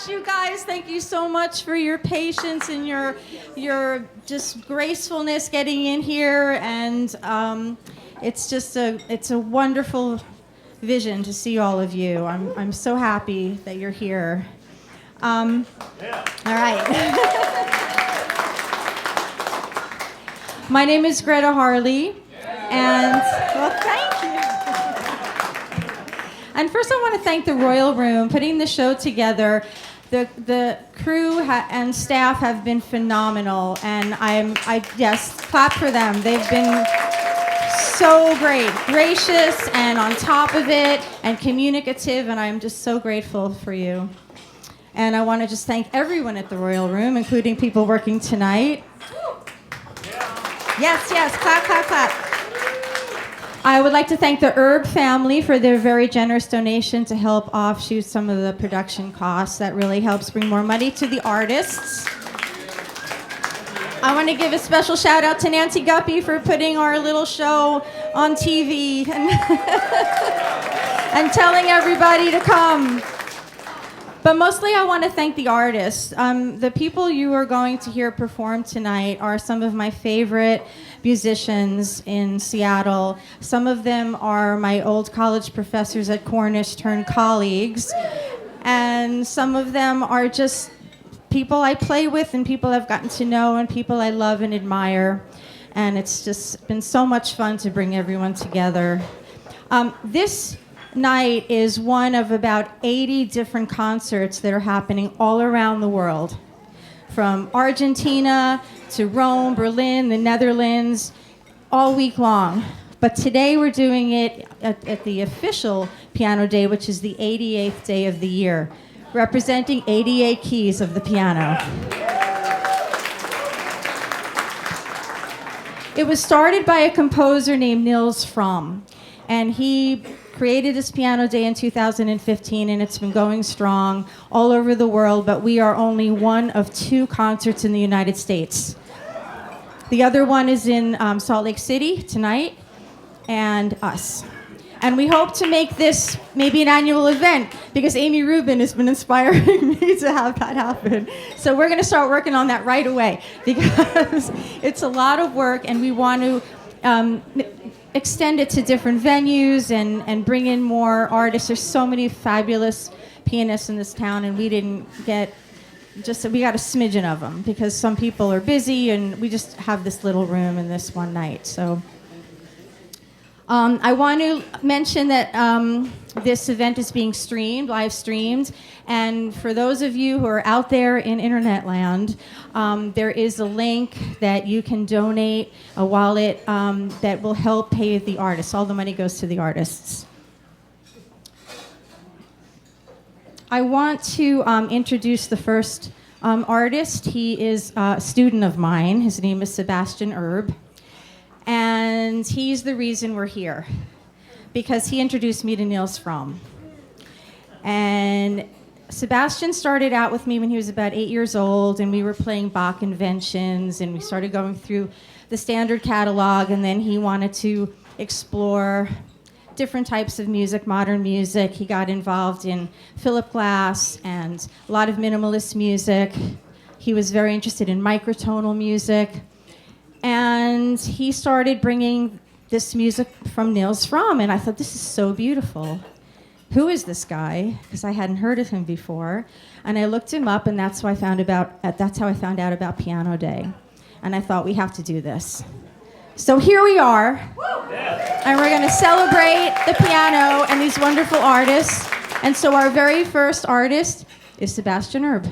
gosh, you guys, thank you so much for your patience and your just gracefulness getting in here. And it's a wonderful vision to see all of you. I'm so happy that you're here. All right. My name is Gretta Harley, and well, thank you. And first, I want to thank the Royal Room putting the show together. The crew and staff have been phenomenal, and yes, clap for them. They've been so great, gracious, and on top of it, and communicative, and I'm just so grateful for you. And I want to just thank everyone at the Royal Room, including people working tonight. Yes, clap, clap, clap. I would like to thank the Herb family for their very generous donation to help offshoot some of the production costs. That really helps bring more money to the artists. I want to give a special shout out to Nancy Guppy for putting our little show on TV and telling everybody to come. But mostly I want to thank the artists. The people you are going to hear perform tonight are some of my favorite musicians in Seattle. Some of them are my old college professors at Cornish turned colleagues. And some of them are just people I play with and people I've gotten to know and people I love and admire. And it's just been so much fun to bring everyone together. This night is one of about 80 different concerts that are happening all around the world, from Argentina to Rome, Berlin, the Netherlands, all week long. But today we're doing it at the official Piano Day, which is the 88th day of the year, representing 88 keys of the piano. It was started by a composer named Niels Fromm, and he created this Piano Day in 2015, and it's been going strong all over the world, but we are only one of 2 concerts in the United States. The other one is in Salt Lake City tonight, and us. And we hope to make this maybe an annual event, because Amy Rubin has been inspiring me to have that happen. So we're going to start working on that right away, because it's a lot of work, and we want to extend it to different venues and bring in more artists. There's so many fabulous pianists in this town, and we got a smidgen of them because some people are busy, and we just have this little room in this one night. So I want to mention that this event is being live streamed, and for those of you who are out there in internet land, there is a link that you can donate, a wallet that will help pay the artists. All the money goes to the artists. I want to introduce the first artist. He is a student of mine. His name is Sebastian Herb. And he's the reason we're here, because he introduced me to Niels Fromm. And Sebastian started out with me when he was about 8 years old, and we were playing Bach inventions, and we started going through the standard catalog, and then he wanted to explore different types of music, modern music. He got involved in Philip Glass and a lot of minimalist music. He was very interested in microtonal music. And he started bringing this music from Niels Fromm, and I thought, this is so beautiful. Who is this guy? Because I hadn't heard of him before. And I looked him up, and that's how I found out about Piano Day. And I thought, we have to do this. So here we are, and we're going to celebrate the piano and these wonderful artists. And so our very first artist is Sebastian Herb.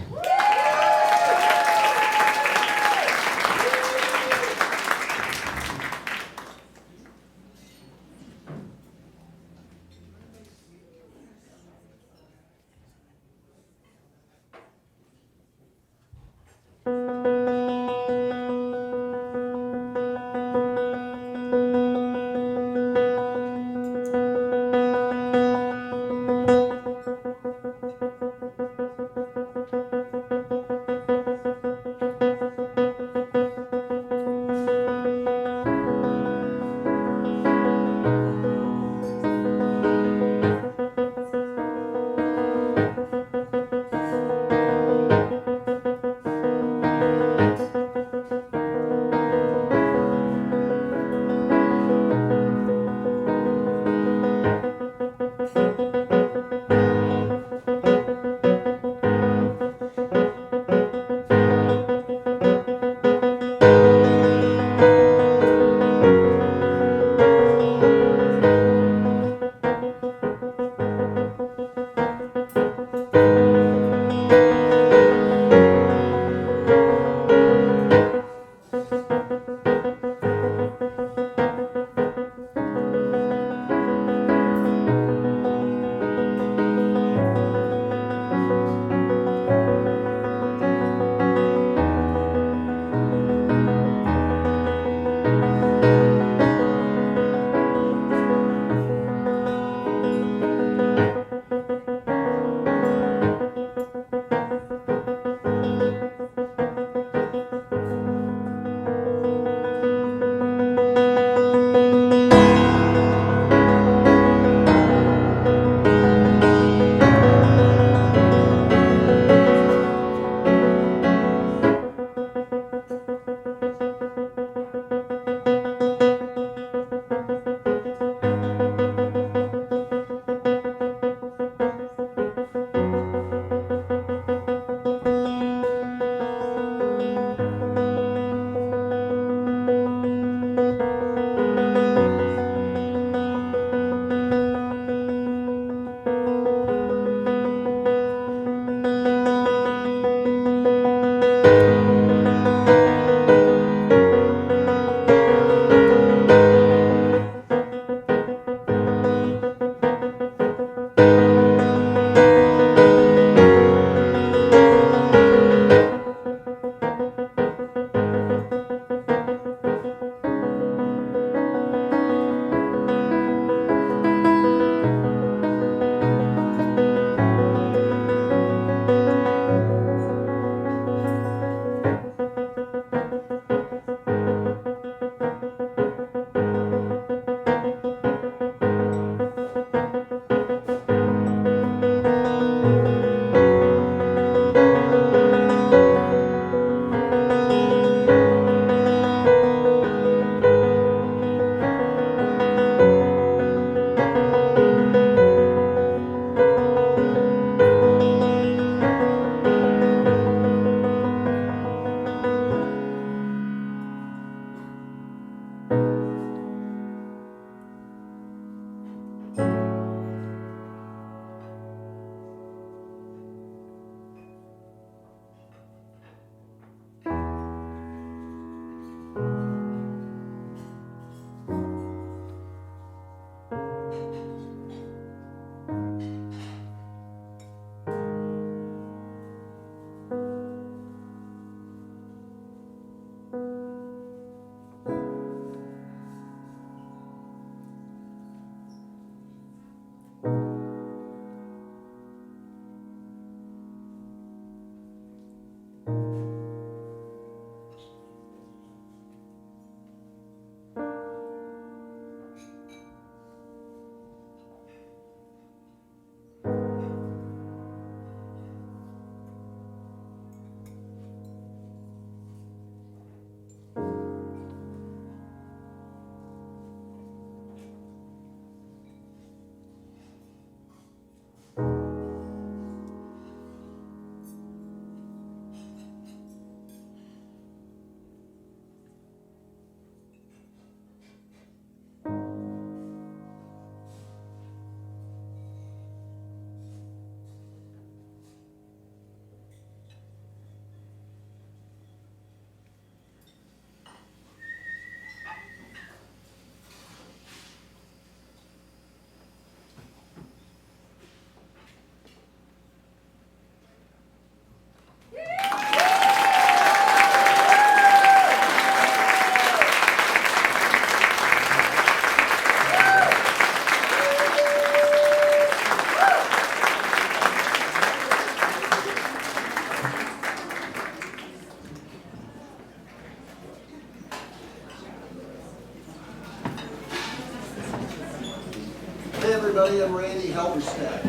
everybody, I'm Randy Halberstadt.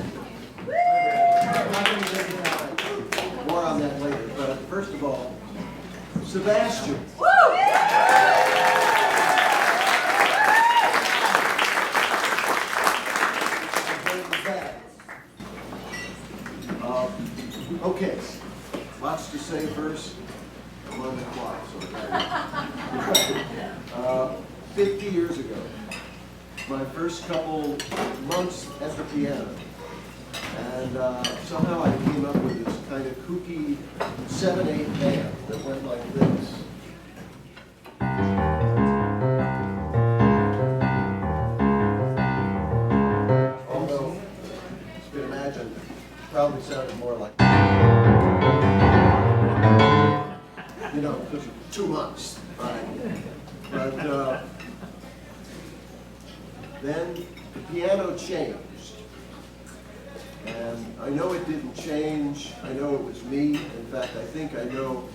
More on that later, but first of all, Sebastian. Okay, lots to say first. I'm on the clock, so 50 years ago, my first couple months at the piano, and somehow I came up with this kind of kooky 7/8 band that went like this. Although, you can imagine, it probably sounded more like, you know, because of 2 months, right? But then the piano changed. And I know it didn't change. I know it was me. In fact, I think I know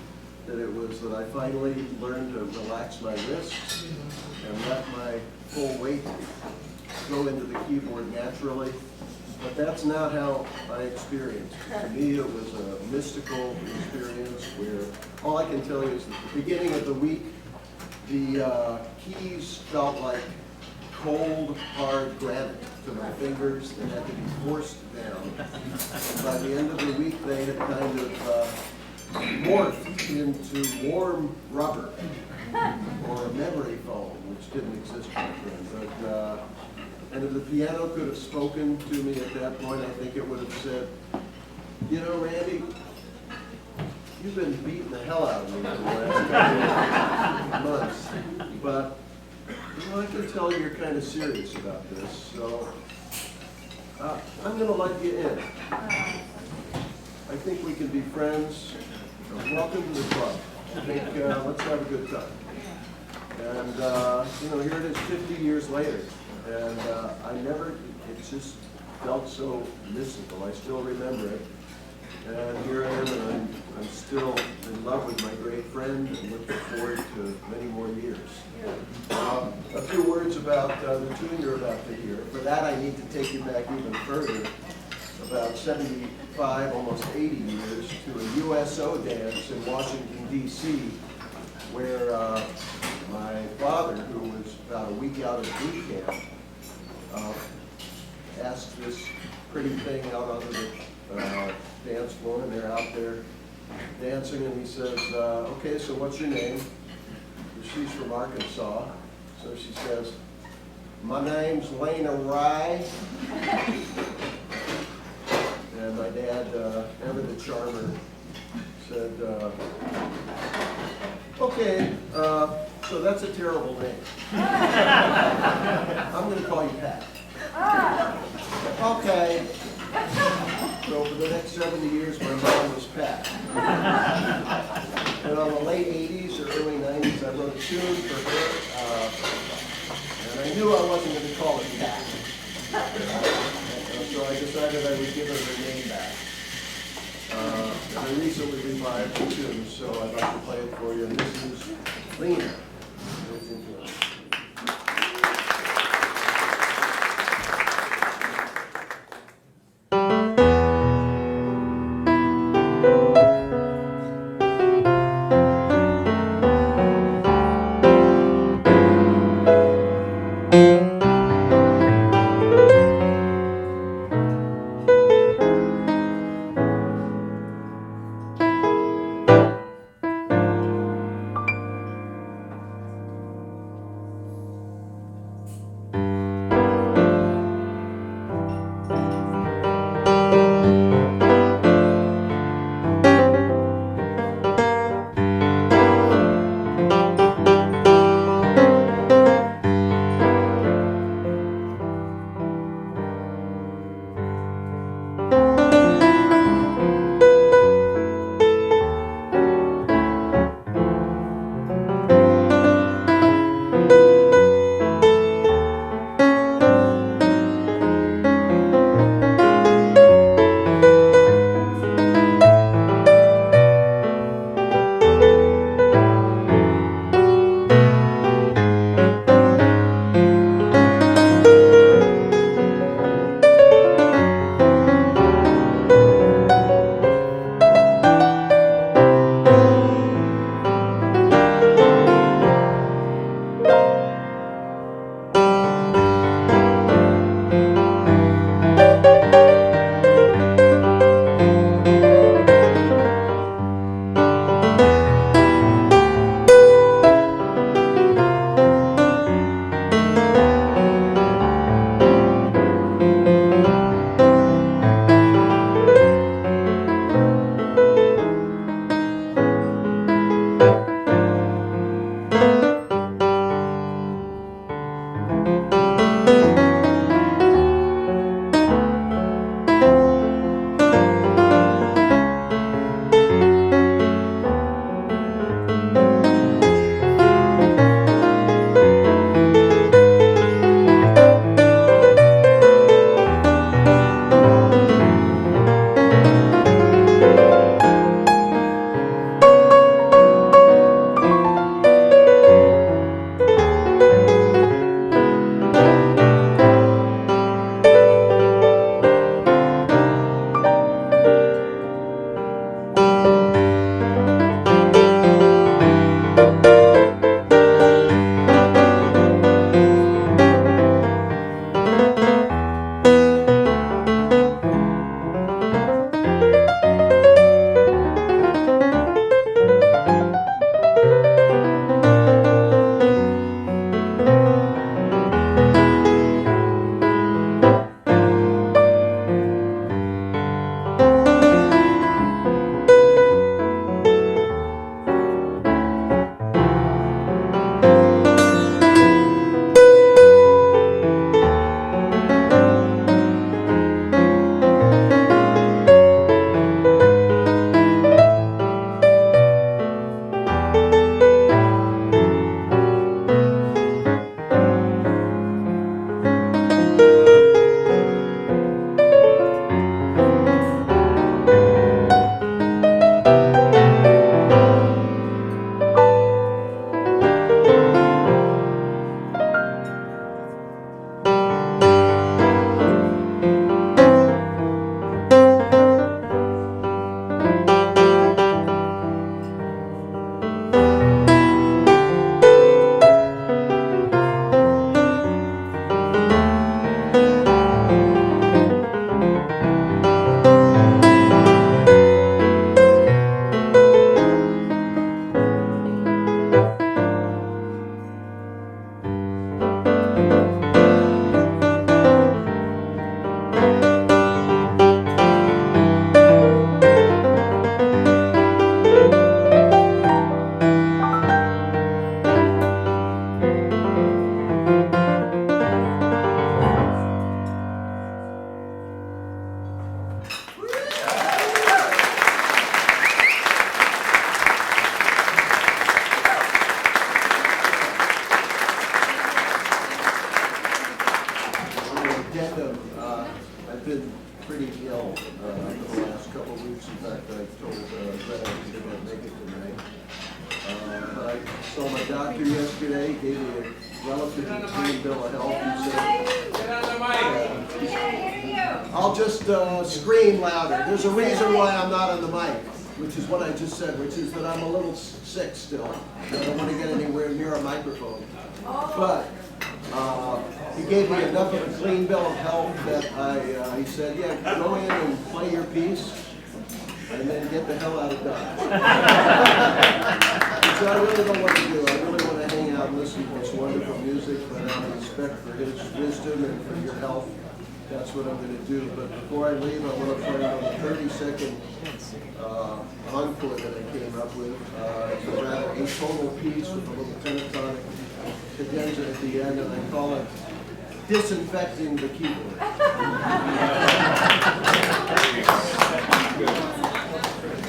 that it was that I finally learned to relax my wrists and let my full weight go into the keyboard naturally. But that's not how I experienced it. To me, it was a mystical experience where all I can tell you is that at the beginning of the week, the keys felt like cold, hard granite to my fingers that had to be forced down. And by the end of the week, they had kind of morphed into warm rubber or a memory foam, which didn't exist back then. But, and if the piano could have spoken to me at that point, I think it would have said, you know, Randy, you've been beating the hell out of me for the last couple of months, but you know, I can tell you're kind of serious about this, so I'm going to let you in. I think we can be friends. Welcome to the club. I think let's have a good time. And you know, here it is 50 years later, and it just felt so mystical. I still remember it. And here I am, and I'm still in love with my great friend and looking forward to many more years. A few words about the tune you're about to hear. For that, I need to take you back even further, about 75, almost 80 years, to a USO dance in Washington, D.C., where my father, who was about a week out of boot camp, asked this pretty thing out on the dance floor, and they're out there dancing, and he says, okay, so what's your name? She's from Arkansas, so she says, my name's Lena Rye. And my dad, ever the charmer, said, okay, so that's a terrible name. I'm going to call you Pat. Okay. So for the next 70 years, my mom was Pat. And on the late 80s or early 90s, I wrote a tune for her, and I knew I wasn't going to call it Pat. So I decided I would give her name back. And I recently revived the tune, so I'd like to play it for you. And this is Lena. wisdom. I've been pretty ill for the last couple of weeks. In fact, I told Gretta I didn't make it tonight. But I saw my doctor yesterday, gave me a relatively clean bill of health. He said, Get on the mic. We can't hear you. I'll just scream louder. There's a reason why I'm not on the mic, which is what I just said, which is that I'm a little sick still. I don't want to get anywhere near a microphone. But he gave me enough of a clean bill of health that he said, yeah, go in and play your piece, and then get the hell out of Dodge. So I really don't want to do. I really want to hang out and listen to some wonderful music, but out of respect for his wisdom and for your health, that's what I'm going to do. But before I leave, I want to play on the 30-second encore that I came up with. It's a rather atonal piece with a little pentatonic cadenza at the end, and I call it Disinfecting the Keyboard.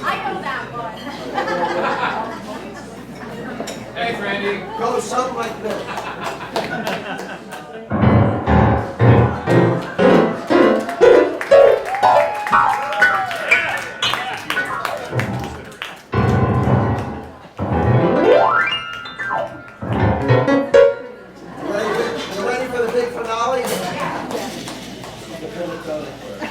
I know that one. Thanks, Randy. Goes something like this. You ready for the big finale? The pentatonic part.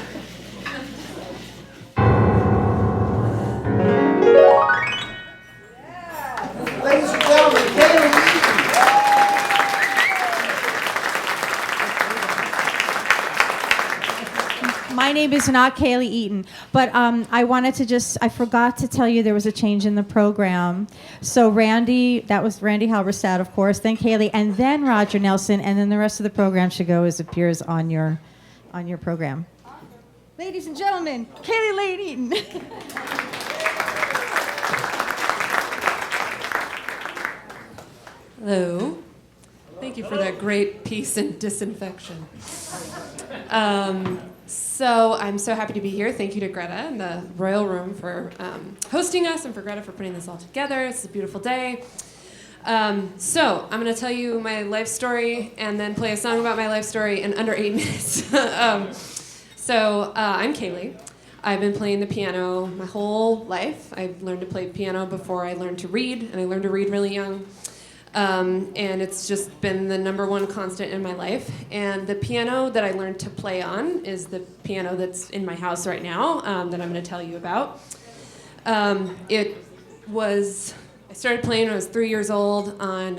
Ladies and gentlemen, Kaley. My name is not Kaley Eaton, but I forgot to tell you there was a change in the program. So that was Randy Halberstadt, of course, then Kaley, and then Roger Nelson, and then the rest of the program should go as appears on your program. Ladies and gentlemen, Kaley Lane Eaton. Hello. Thank you for that great piece in disinfection. So I'm so happy to be here. Thank you to Gretta and the Royal Room for hosting us, and for Gretta for putting this all together. It's a beautiful day. So I'm going to tell you my life story and then play a song about my life story in under 8 minutes. I'm Kaley. I've been playing the piano my whole life. I learned to play piano before I learned to read, and I learned to read really young. And it's just been the number one constant in my life. And the piano that I learned to play on is the piano that's in my house right now that I'm going to tell you about. I started playing when I was 3 years old on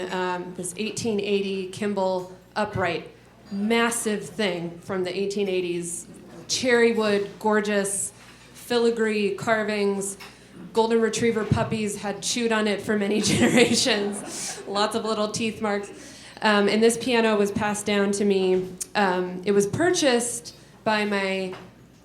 this 1880 Kimball upright, massive thing from the 1880s. Cherry wood, gorgeous, filigree carvings. Golden retriever puppies had chewed on it for many generations. Lots of little teeth marks. And this piano was passed down to me. It was purchased by my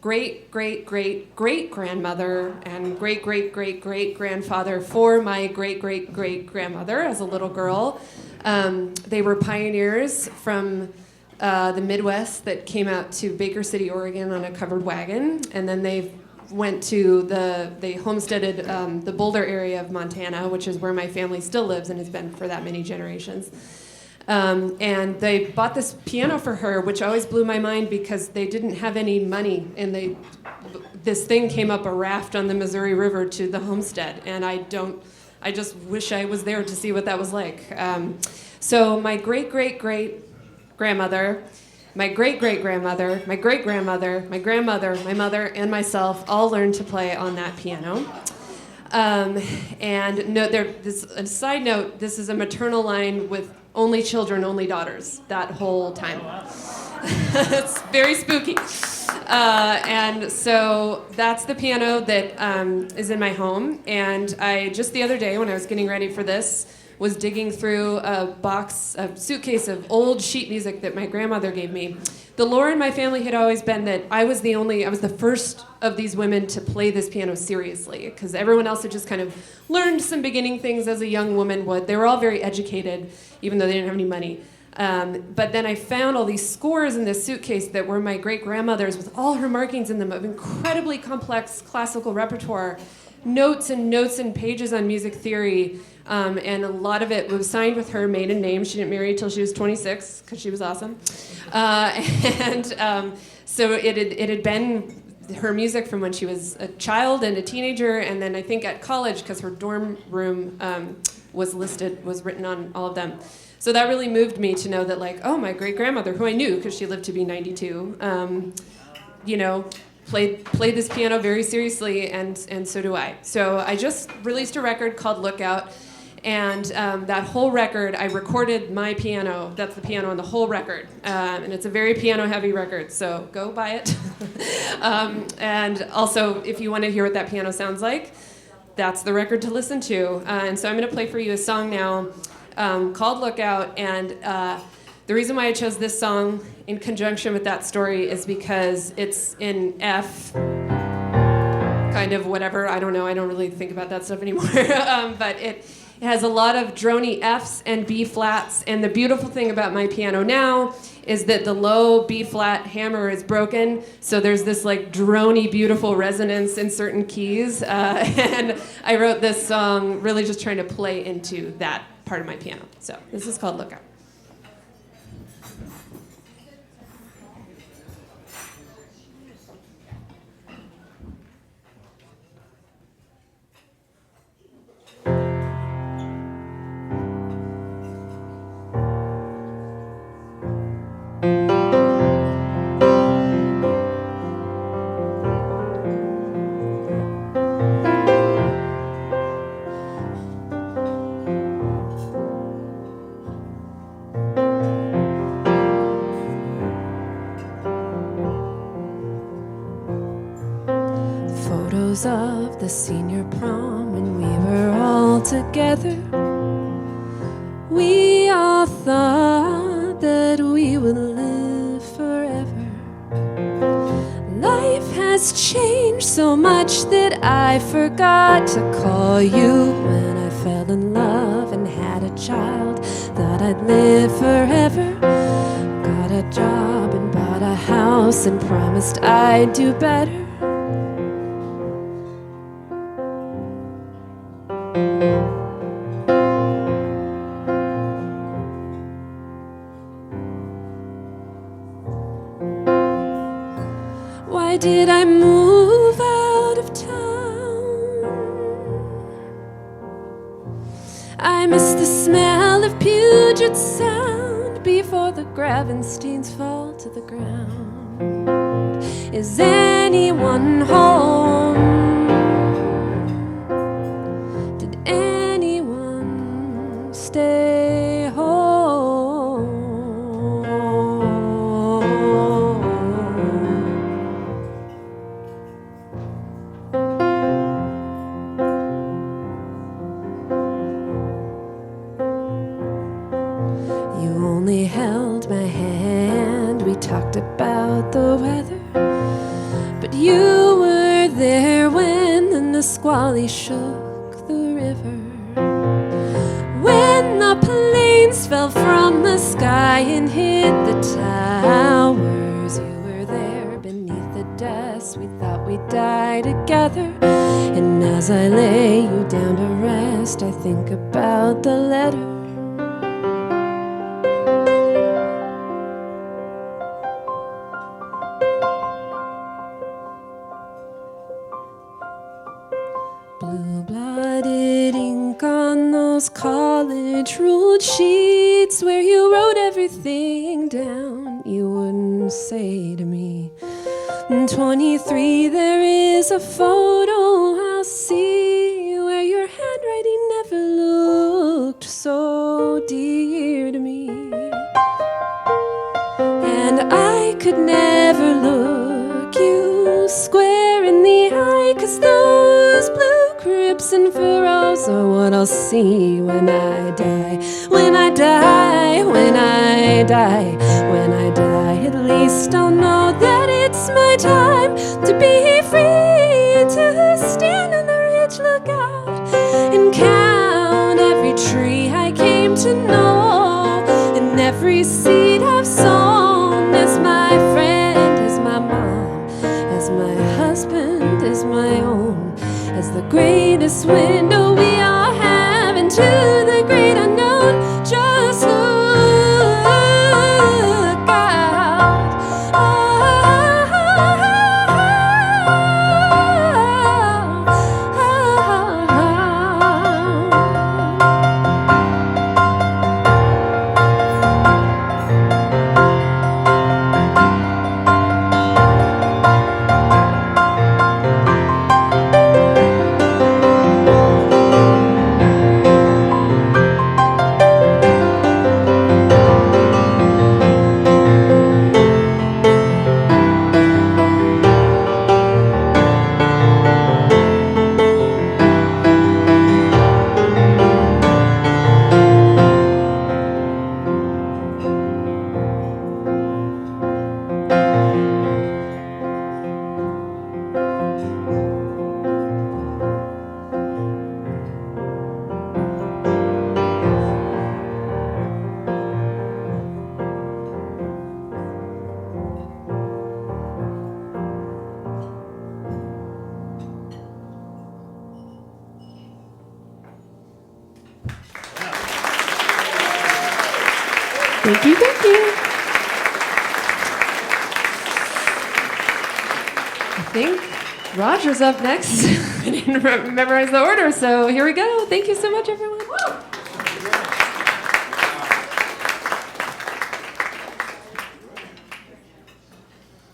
great-great-great-great-grandmother and great-great-great-great-grandfather for my great-great-great-grandmother as a little girl. They were pioneers from the Midwest that came out to Baker City, Oregon on a covered wagon. And then they homesteaded the Boulder area of Montana, which is where my family still lives and has been for that many generations. And they bought this piano for her, which always blew my mind because they didn't have any money, and this thing came up a raft on the Missouri River to the homestead, and I just wish I was there to see what that was like. So my great-great-great-grandmother, my great-great-grandmother, my great-grandmother, my grandmother, my mother, and myself all learned to play on that piano. A side note, this is a maternal line with only children, only daughters, that whole time. It's very spooky. And so that's the piano that is in my home. And I, just the other day when I was getting ready for this, was digging through a suitcase of old sheet music that my grandmother gave me. The lore in my family had always been that I was the first of these women to play this piano seriously, because everyone else had just kind of learned some beginning things as a young woman would. They were all very educated, even though they didn't have any money. But then I found all these scores in this suitcase that were my great-grandmother's with all her markings in them of incredibly complex classical repertoire notes and pages on music theory, and a lot of it was signed with her maiden name. She didn't marry till she was 26 because she was awesome. So it had been her music from when she was a child and a teenager, and then I think at college, because her dorm room was written on all of them. So that really moved me to know that, like, oh, my great-grandmother, who I knew because she lived to be 92, played this piano very seriously, and so do I. So I just released a record called Lookout, and that whole record, I recorded my piano. That's the piano on the whole record, and it's a very piano-heavy record, so go buy it. And also, if you want to hear what that piano sounds like, that's the record to listen to. And so I'm going to play for you a song now called Lookout, and the reason why I chose this song in conjunction with that story is because it's in F, kind of whatever, I don't know, I don't really think about that stuff anymore, but it has a lot of droney Fs and B flats, and the beautiful thing about my piano now is that the low B flat hammer is broken, so there's this like droney beautiful resonance in certain keys, and I wrote this song really just trying to play into that part of my piano. So this is called Lookout. Of the senior prom when we were all together, we all thought that we would live forever. Life has changed so much that I forgot to call you when I fell in love and had a child. Thought I'd live forever. Got a job and bought a house and promised I'd do better. Why did I move out of town? I miss the smell of Puget Sound before the Gravensteins fall to the ground. Is anyone home? Did anyone stay home? You only held my hand, we talked about the weather, but you were there when the Nisqually shook the river. When the planes fell from the sky and hit the towers, you were there beneath the dust. We thought we'd die together, and as I lay you down to rest, I think about the letter. Blue-blooded ink on those college-ruled sheets where you wrote everything down you wouldn't say to me. In 23, there is a photo I'll see where your handwriting never looked so dear to me. And I could never look you square in the eye, 'cause those blue crypts and furrows are what I'll see when I die. When I die, when I die, when I die, at least I'll know that it's my time to be free, to stand on the ridge, look out, and count every tree I came to know, and every seed I've sown as my friend, as my mom, as my husband, as my own, as the great Thank you, thank you. I think Roger's up next. I didn't memorize the order, so here we go. Thank you so much, everyone.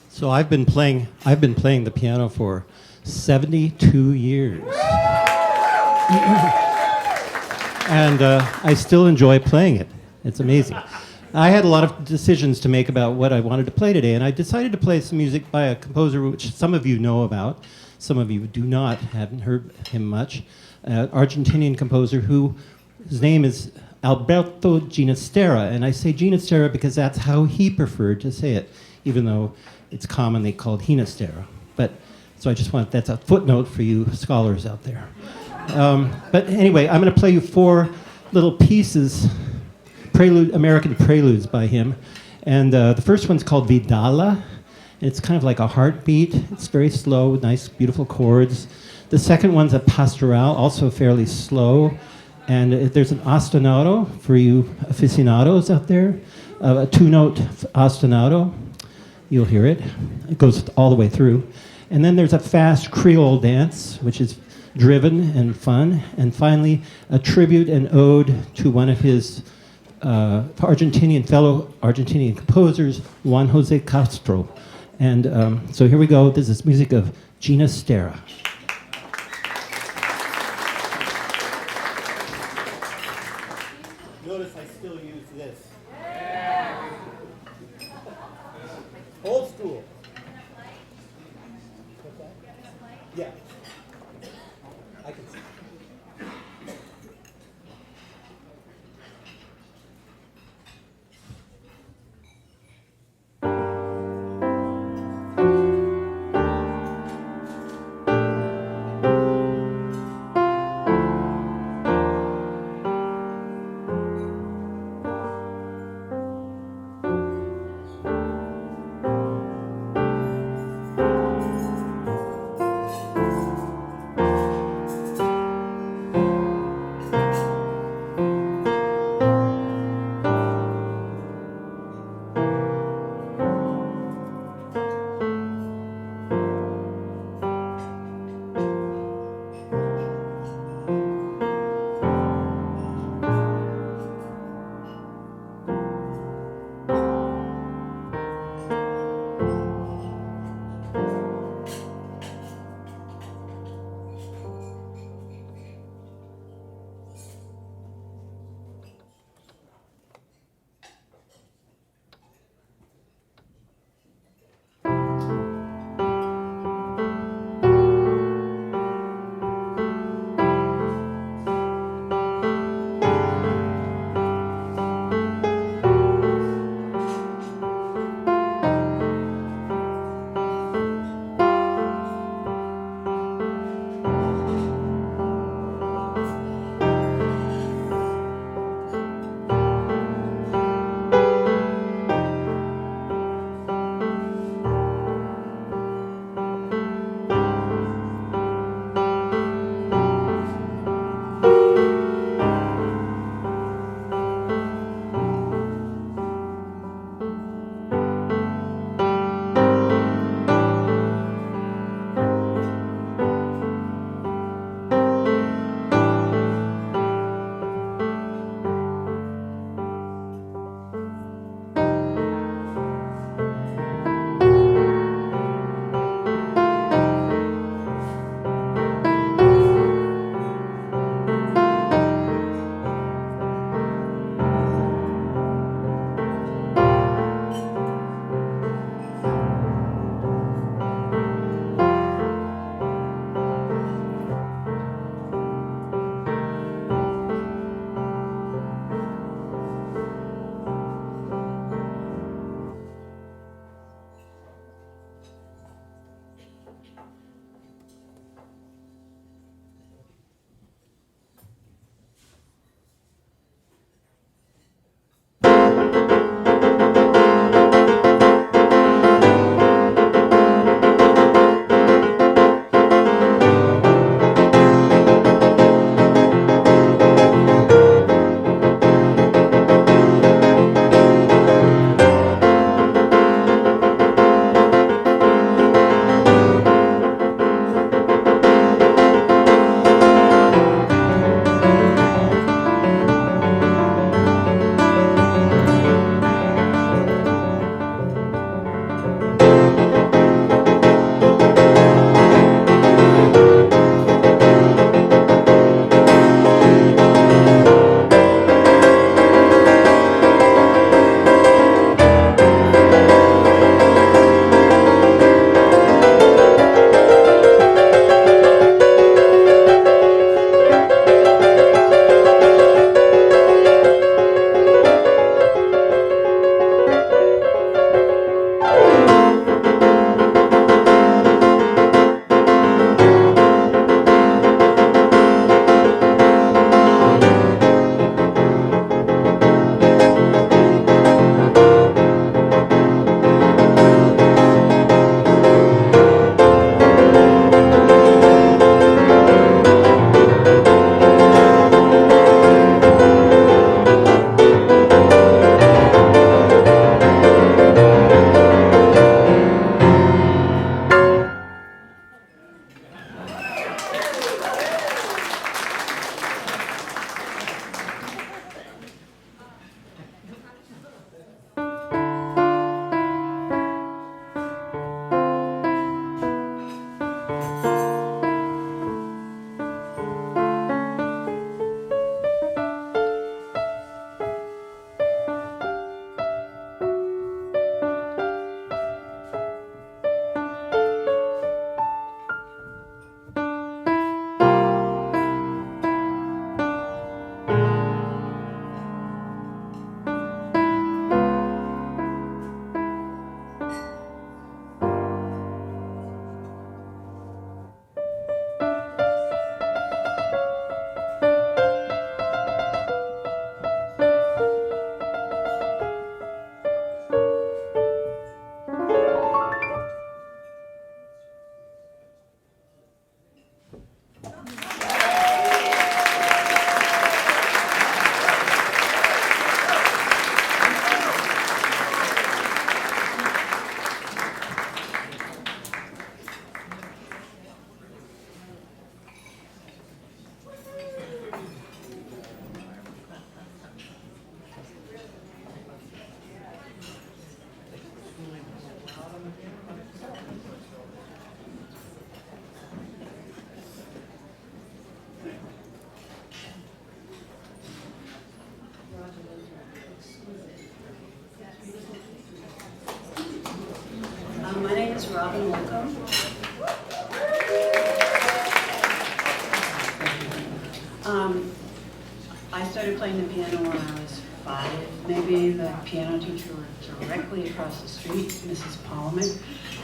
So I've been playing the piano for 72 years. And I still enjoy playing it. It's amazing. I had a lot of decisions to make about what I wanted to play today, and I decided to play some music by a composer which some of you know about, some of you do not, haven't heard him much. Argentinian composer his name is Alberto Ginastera, and I say Ginastera because that's how he preferred to say it, even though it's commonly called Ginastera. So I just want, that's a footnote for you scholars out there. But anyway, I'm going to play you 4 little pieces, American preludes by him. And the first one's called Vidala. And it's kind of like a heartbeat. It's very slow, nice, beautiful chords. The second one's a pastoral, also fairly slow. And there's an ostinato for you aficionados out there, a 2-note ostinato. You'll hear it. It goes all the way through. And then there's a fast Creole dance, which is driven and fun. And finally, a tribute and ode to one of his fellow Argentinian composers, Juan Jose Castro. And so here we go. This is music of Ginastera. Notice I still use this. Old school. Yeah. I can see. My name is Rubin Holcomb. I started playing the piano when I was 5. Maybe the piano teacher was directly across the street, Mrs. Palmer.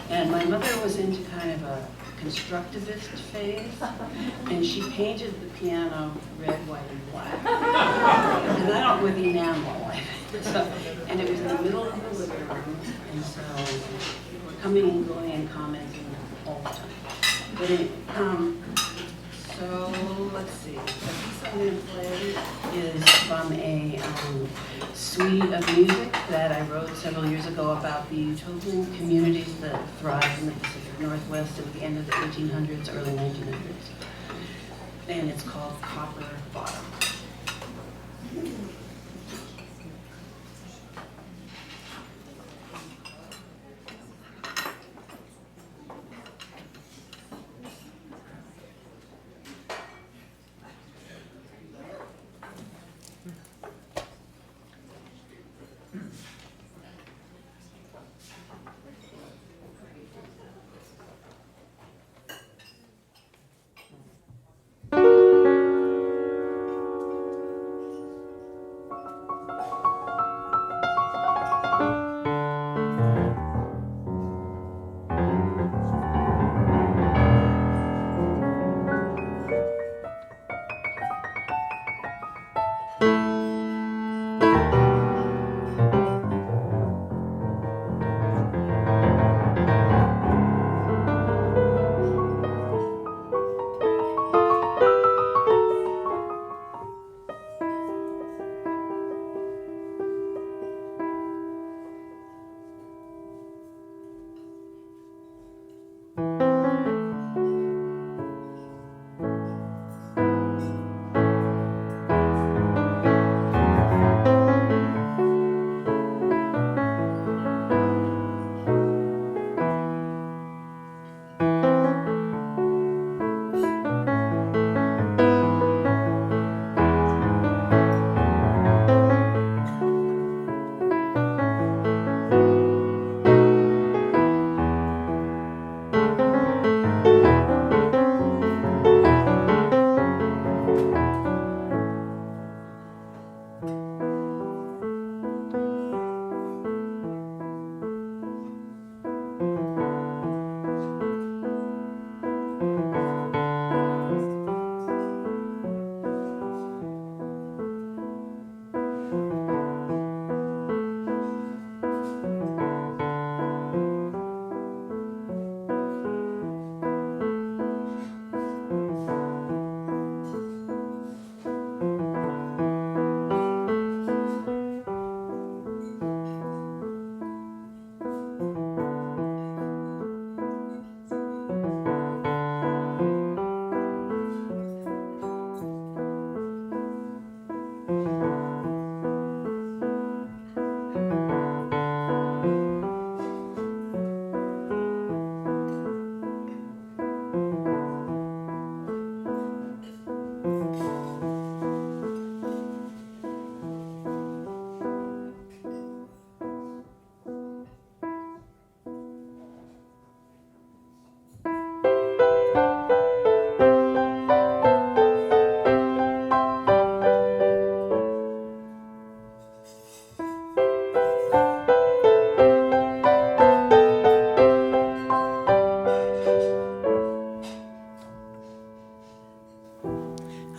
And my mother was into kind of a constructivist phase, and she painted the piano red, white, and black. And I don't with enamel. So, and it was in the middle of the living room, and so people were coming and going and commenting all the time. But anyway, so let's see. The piece I'm going to play is from a suite of music that I wrote several years ago about the utopian communities that thrived in the Pacific Northwest at the end of the 1800s, early 1900s. And it's called Copper Bottom.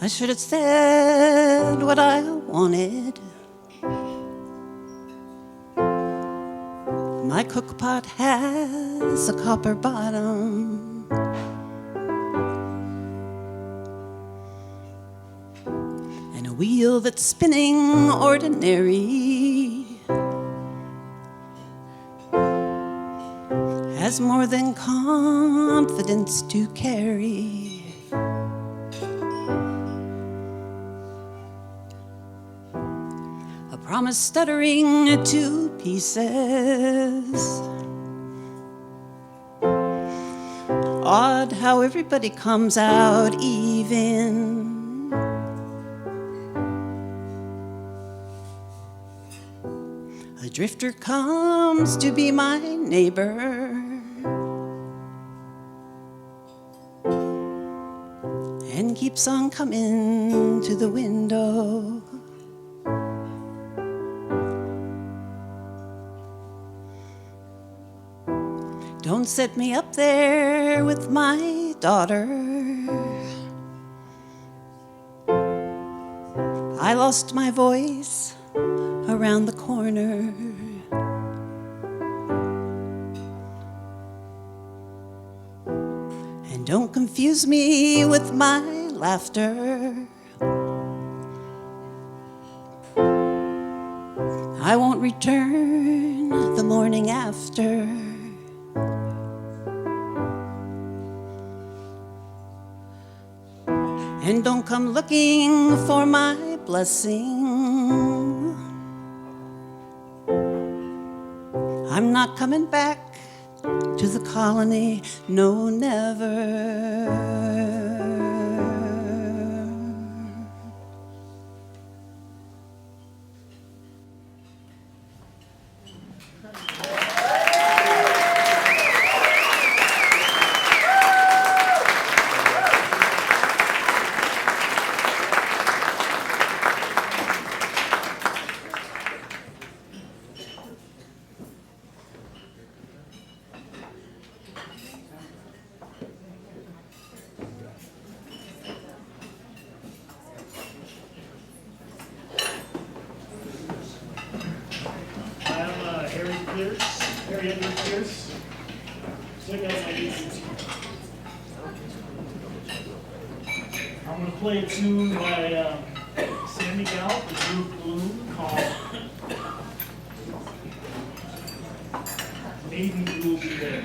I should have said what I wanted. My cookpot has a copper bottom. And a wheel that's spinning ordinary has more than confidence to carry. Promise stuttering to pieces. Odd how everybody comes out even. A drifter comes to be my neighbor. sun keeps on coming to the window. Don't set me up there with my daughter. I lost my voice around the corner. And don't confuse me with my laughter. I won't return the morning after. And don't come looking for my blessing. I'm not coming back to the colony, no, never. I'm going to play a tune by Sandy Gallup, the group Bloom, called Maybe You'll Be There.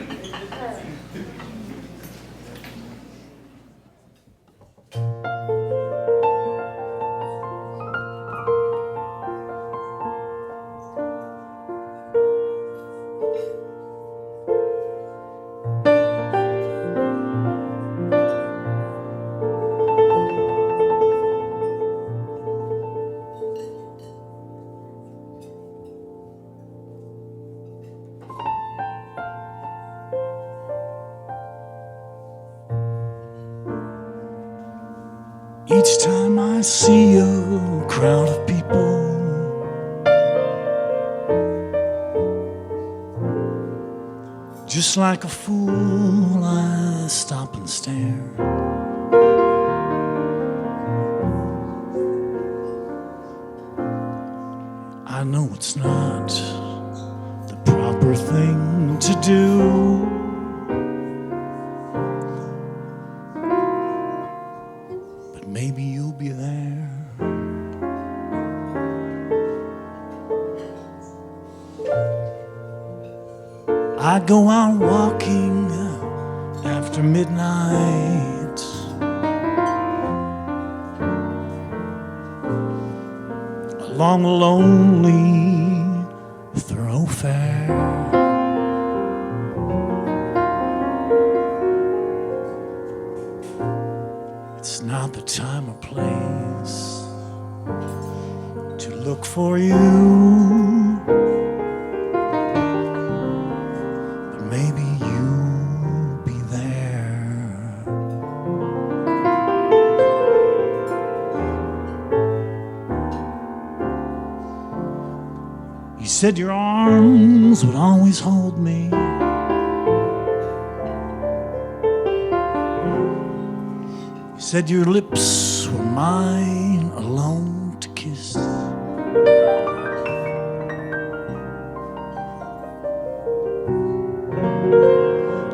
Each time I see a crowd of people, just like a fool, I stop and stare. I know it's not the proper thing to do, maybe you'll be there. I go out walking after midnight, along a lonely thoroughfare. It's not the time or place to look for you, but maybe you'll be there. You said your arms would always hold me. Said your lips were mine alone to kiss.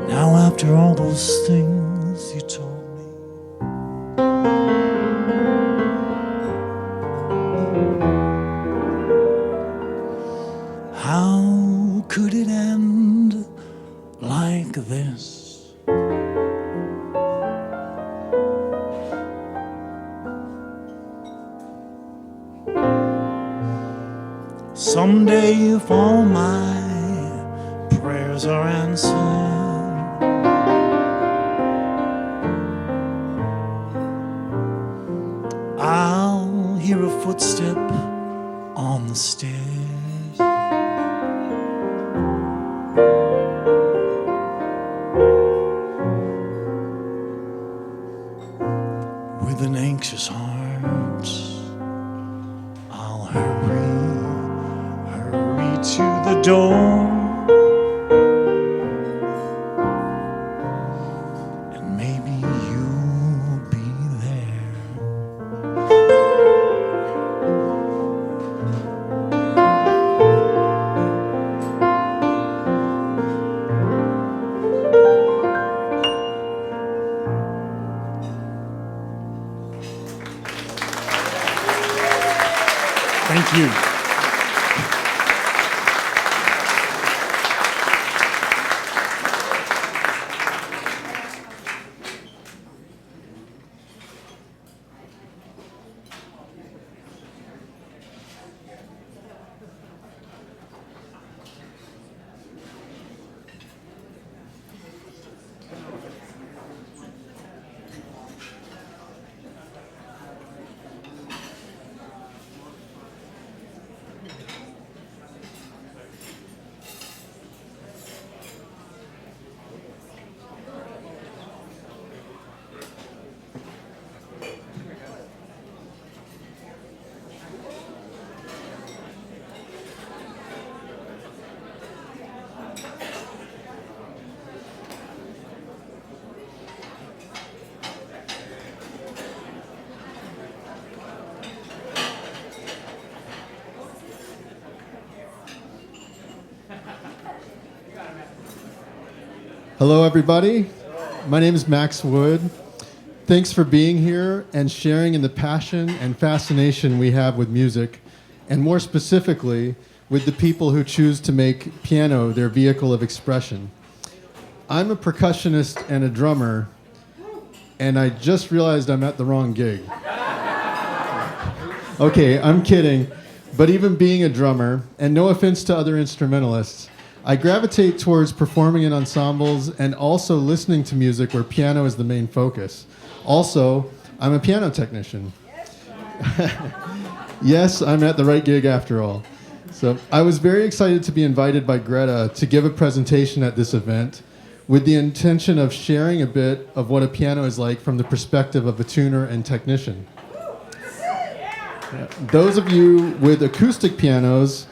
Now after all those things you told me, how could it end like this? Someday, if all my prayers are answered, I'll hear a footstep on the stairs. Hello, everybody. My name is Max Wood. Thanks for being here and sharing in the passion and fascination we have with music, and more specifically, with the people who choose to make piano their vehicle of expression. I'm a percussionist and a drummer, and I just realized I'm at the wrong gig. Okay, I'm kidding. But even being a drummer, and no offense to other instrumentalists, I gravitate towards performing in ensembles and also listening to music where piano is the main focus. Also, I'm a piano technician. Yes, I'm at the right gig after all. So I was very excited to be invited by Gretta to give a presentation at this event with the intention of sharing a bit of what a piano is like from the perspective of a tuner and technician. Those of you with acoustic pianos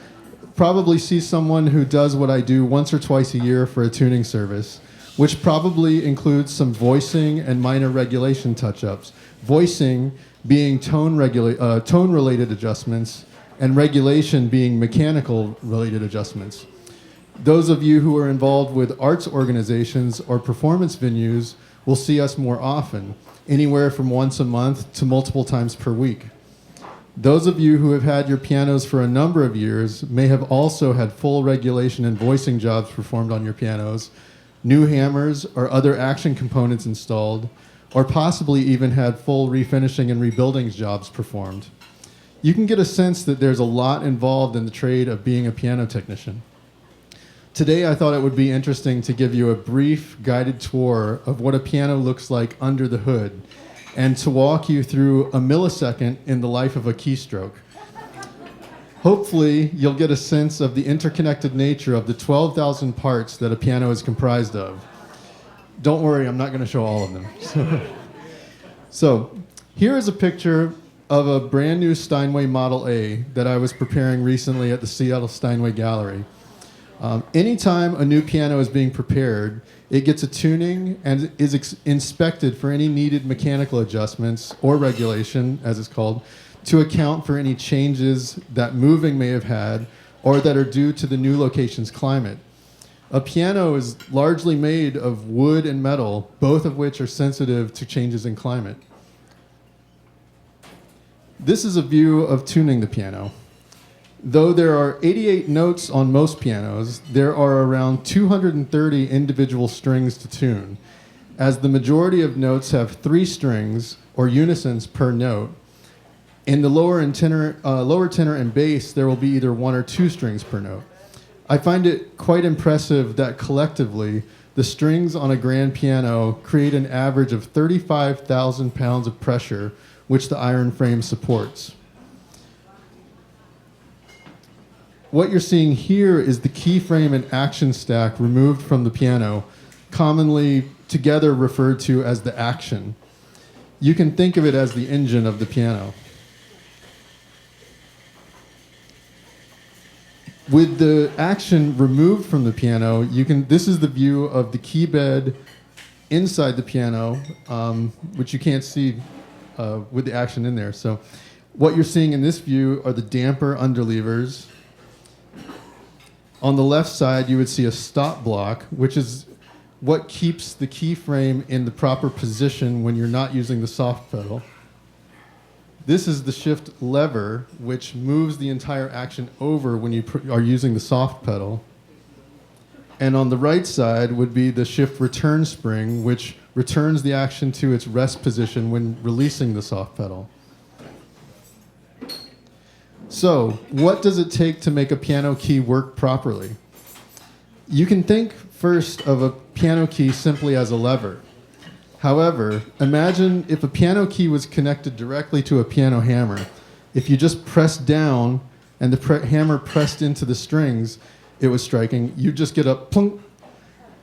probably see someone who does what I do once or twice a year for a tuning service, which probably includes some voicing and minor regulation touch-ups. Voicing being tone-related adjustments, and regulation being mechanical-related adjustments. Those of you who are involved with arts organizations or performance venues will see us more often, anywhere from once a month to multiple times per week. Those of you who have had your pianos for a number of years may have also had full regulation and voicing jobs performed on your pianos, new hammers or other action components installed, or possibly even had full refinishing and rebuilding jobs performed. You can get a sense that there's a lot involved in the trade of being a piano technician. Today I thought it would be interesting to give you a brief guided tour of what a piano looks like under the hood, and to walk you through a millisecond in the life of a keystroke. Hopefully, you'll get a sense of the interconnected nature of the 12,000 parts that a piano is comprised of. Don't worry, I'm not going to show all of them. So, here is a picture of a brand new Steinway Model A that I was preparing recently at the Seattle Steinway Gallery. Anytime a new piano is being prepared, it gets a tuning and is inspected for any needed mechanical adjustments or regulation, as it's called, to account for any changes that moving may have had or that are due to the new location's climate. A piano is largely made of wood and metal, both of which are sensitive to changes in climate. This is a view of tuning the piano. Though there are 88 notes on most pianos, there are around 230 individual strings to tune, as the majority of notes have 3 strings, or unisons, per note. In the lower tenor and bass, there will be either 1 or 2 strings per note. I find it quite impressive that collectively, the strings on a grand piano create an average of 35,000 pounds of pressure, which the iron frame supports. What you're seeing here is the key frame and action stack removed from the piano, commonly together referred to as the action. You can think of it as the engine of the piano. With the action removed from the piano, this is the view of the key bed inside the piano, which you can't see with the action in there. So what you're seeing in this view are the damper underlevers. On the left side, you would see a stop block, which is what keeps the key frame in the proper position when you're not using the soft pedal. This is the shift lever, which moves the entire action over when you are using the soft pedal. And on the right side would be the shift return spring, which returns the action to its rest position when releasing the soft pedal. So, what does it take to make a piano key work properly? You can think first of a piano key simply as a lever. However, imagine if a piano key was connected directly to a piano hammer. If you just pressed down and the hammer pressed into the strings it was striking, you'd just get a plunk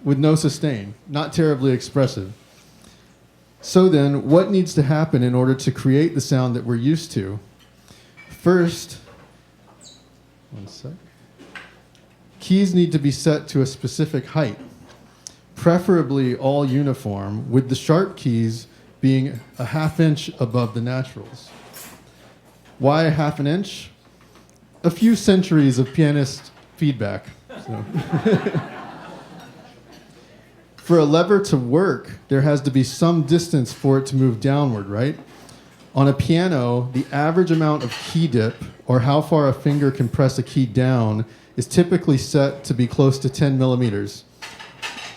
with no sustain. Not terribly expressive. So then, what needs to happen in order to create the sound that we're used to? First, one sec. Keys need to be set to a specific height, preferably all uniform, with the sharp keys being a ½ inch above the naturals. Why a ½ inch? A few centuries of pianist feedback. So. For a lever to work, there has to be some distance for it to move downward, right? On a piano, the average amount of key dip, or how far a finger can press a key down, is typically set to be close to 10 millimeters.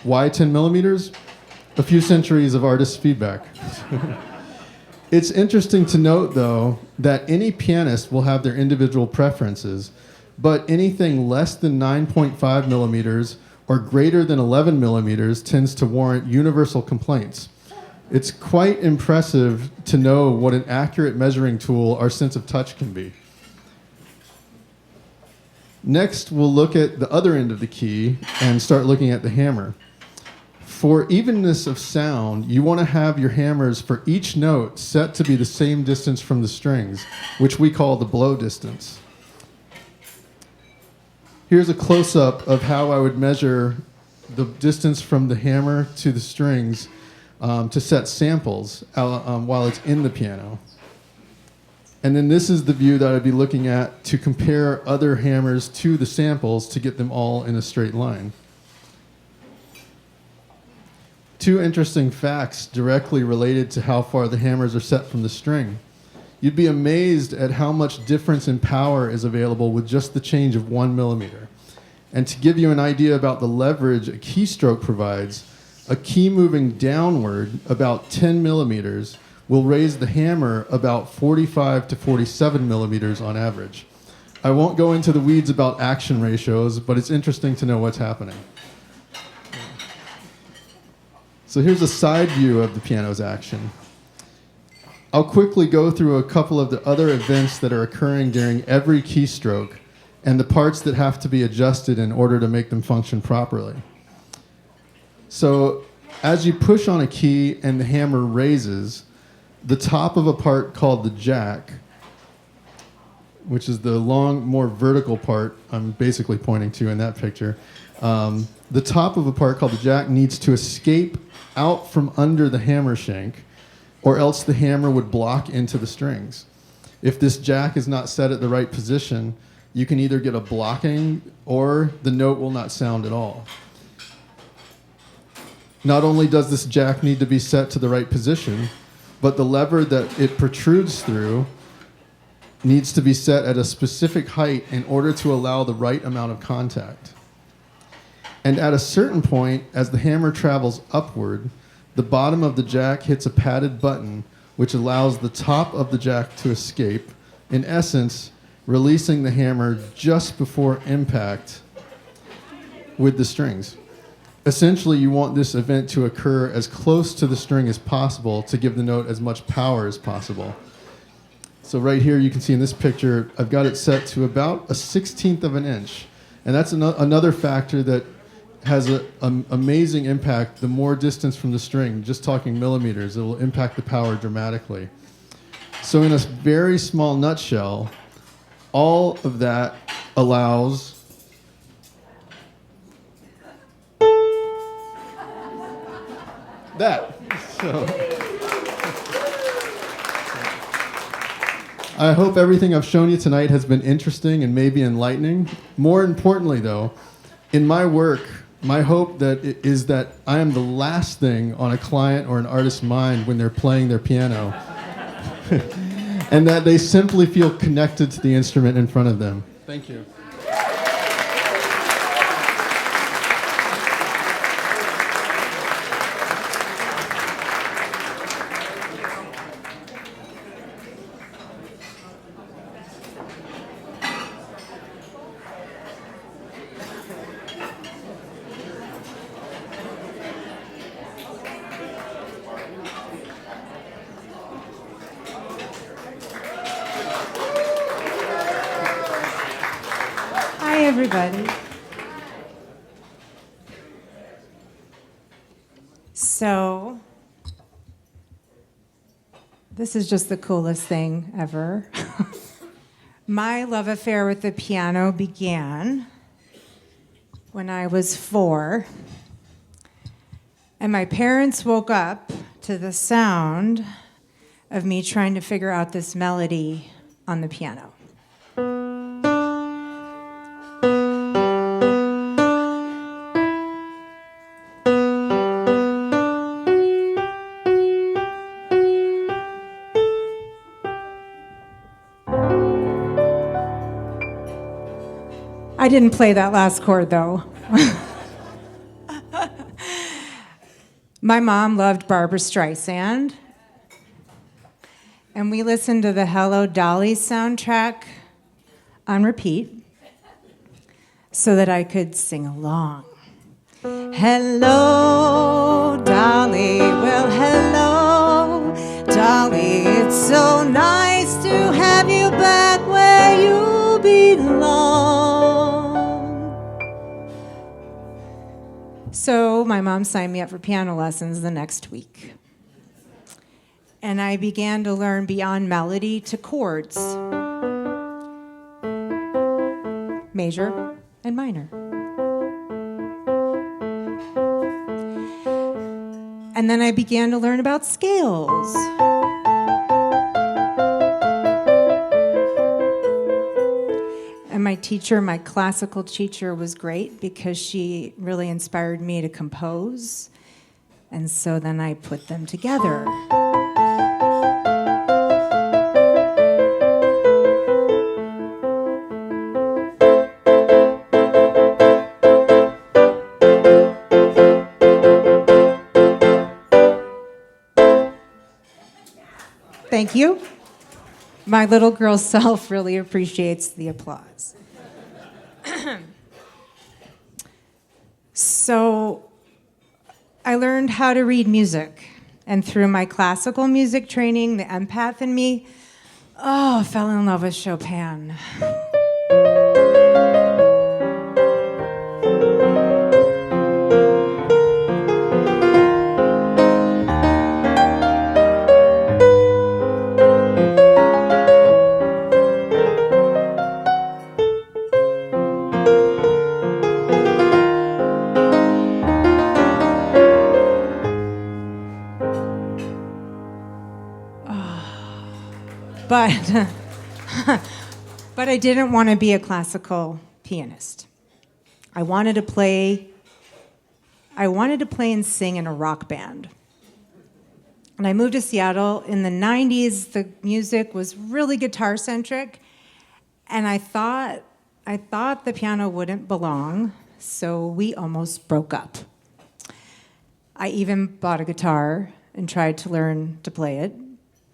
Why 10 millimeters? A few centuries of artist feedback. It's interesting to note, though, that any pianist will have their individual preferences, but anything less than 9.5 millimeters or greater than 11 millimeters tends to warrant universal complaints. It's quite impressive to know what an accurate measuring tool our sense of touch can be. Next, we'll look at the other end of the key and start looking at the hammer. For evenness of sound, you want to have your hammers for each note set to be the same distance from the strings, which we call the blow distance. Here's a close-up of how I would measure the distance from the hammer to the strings to set samples while it's in the piano. And then this is the view that I'd be looking at to compare other hammers to the samples to get them all in a straight line. Two interesting facts directly related to how far the hammers are set from the string. You'd be amazed at how much difference in power is available with just the change of 1 millimeter. And to give you an idea about the leverage a keystroke provides, a key moving downward about 10 millimeters will raise the hammer about 45 to 47 millimeters on average. I won't go into the weeds about action ratios, but it's interesting to know what's happening. So here's a side view of the piano's action. I'll quickly go through a couple of the other events that are occurring during every keystroke and the parts that have to be adjusted in order to make them function properly. So as you push on a key and the hammer raises, the top of a part called the jack, which is the long, more vertical part I'm basically pointing to in that picture, the top of a part called the jack needs to escape out from under the hammer shank, or else the hammer would block into the strings. If this jack is not set at the right position, you can either get a blocking or the note will not sound at all. Not only does this jack need to be set to the right position, but the lever that it protrudes through needs to be set at a specific height in order to allow the right amount of contact. And at a certain point, as the hammer travels upward, the bottom of the jack hits a padded button, which allows the top of the jack to escape, in essence, releasing the hammer just before impact with the strings. Essentially, you want this event to occur as close to the string as possible to give the note as much power as possible. So right here, you can see in this picture, I've got it set to about 1/16 of an inch. And that's another factor that has an amazing impact. The more distance from the string, just talking millimeters, it will impact the power dramatically. So in a very small nutshell, all of that allows that. So I hope everything I've shown you tonight has been interesting and maybe enlightening. More importantly, though, in my work, my hope is that I am the last thing on a client or an artist's mind when they're playing their piano, and that they simply feel connected to the instrument in front of them. Thank you. everybody. So, this is just the coolest thing ever. My love affair with the piano began when I was 4, and my parents woke up to the sound of me trying to figure out this melody on the piano. I didn't play that last chord, though. My mom loved Barbra Streisand, and we listened to the Hello Dolly soundtrack on repeat so that I could sing along. Hello, Dolly, well, hello, Dolly, it's so nice to have you back where you belong. So my mom signed me up for piano lessons the next week. And I began to learn beyond melody to chords, major and minor. And then I began to learn about scales. And my teacher, my classical teacher, was great because she really inspired me to compose. And so then I put them together. Thank you. My little girl self really appreciates the applause. So I learned how to read music. And through my classical music training, the empath in me, I fell in love with Chopin. But I didn't want to be a classical pianist. I wanted to play and sing in a rock band. And I moved to Seattle in the 90s. The music was really guitar-centric, and I thought the piano wouldn't belong, so we almost broke up. I even bought a guitar and tried to learn to play it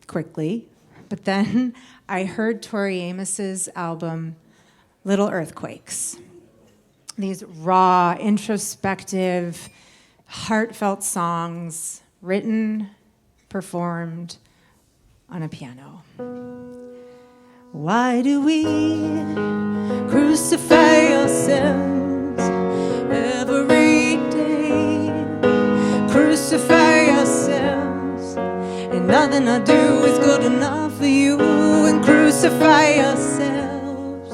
quickly. But then I heard Tori Amos's album, Little Earthquakes. These raw, introspective, heartfelt songs written, performed on a piano. Why do we crucify ourselves every day? Crucify ourselves, and nothing I do is good enough for you, and crucify ourselves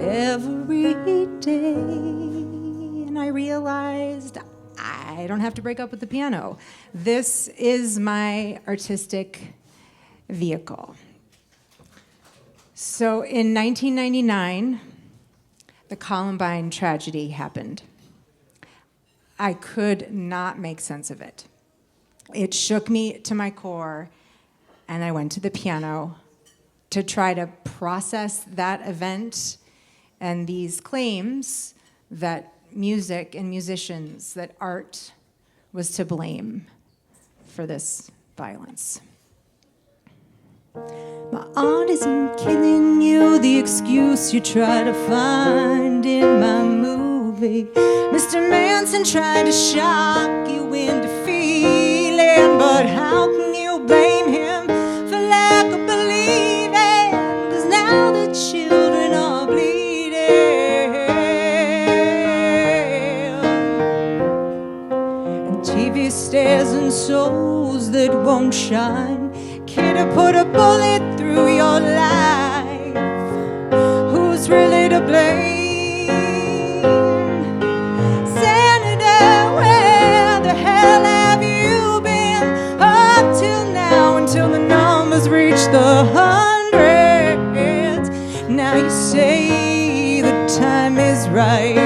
every day. And I realized I don't have to break up with the piano. This is my artistic vehicle. So in 1999, the Columbine tragedy happened. I could not make sense of it. It shook me to my core, and I went to the piano to try to process that event and these claims that music and musicians, that art was to blame for this violence. My art isn't killing you, the excuse you try to find in my movie. Mr. Manson tried to shock you into feeling, but how can you blame him for lack of believing? 'Cause now the children are bleeding. TV stares and souls that won't shine. Kid, I put a bullet through your life. Who's really to blame? Senator, where the hell have you been up till now? Until the numbers reach the hundreds. Now you say the time is right.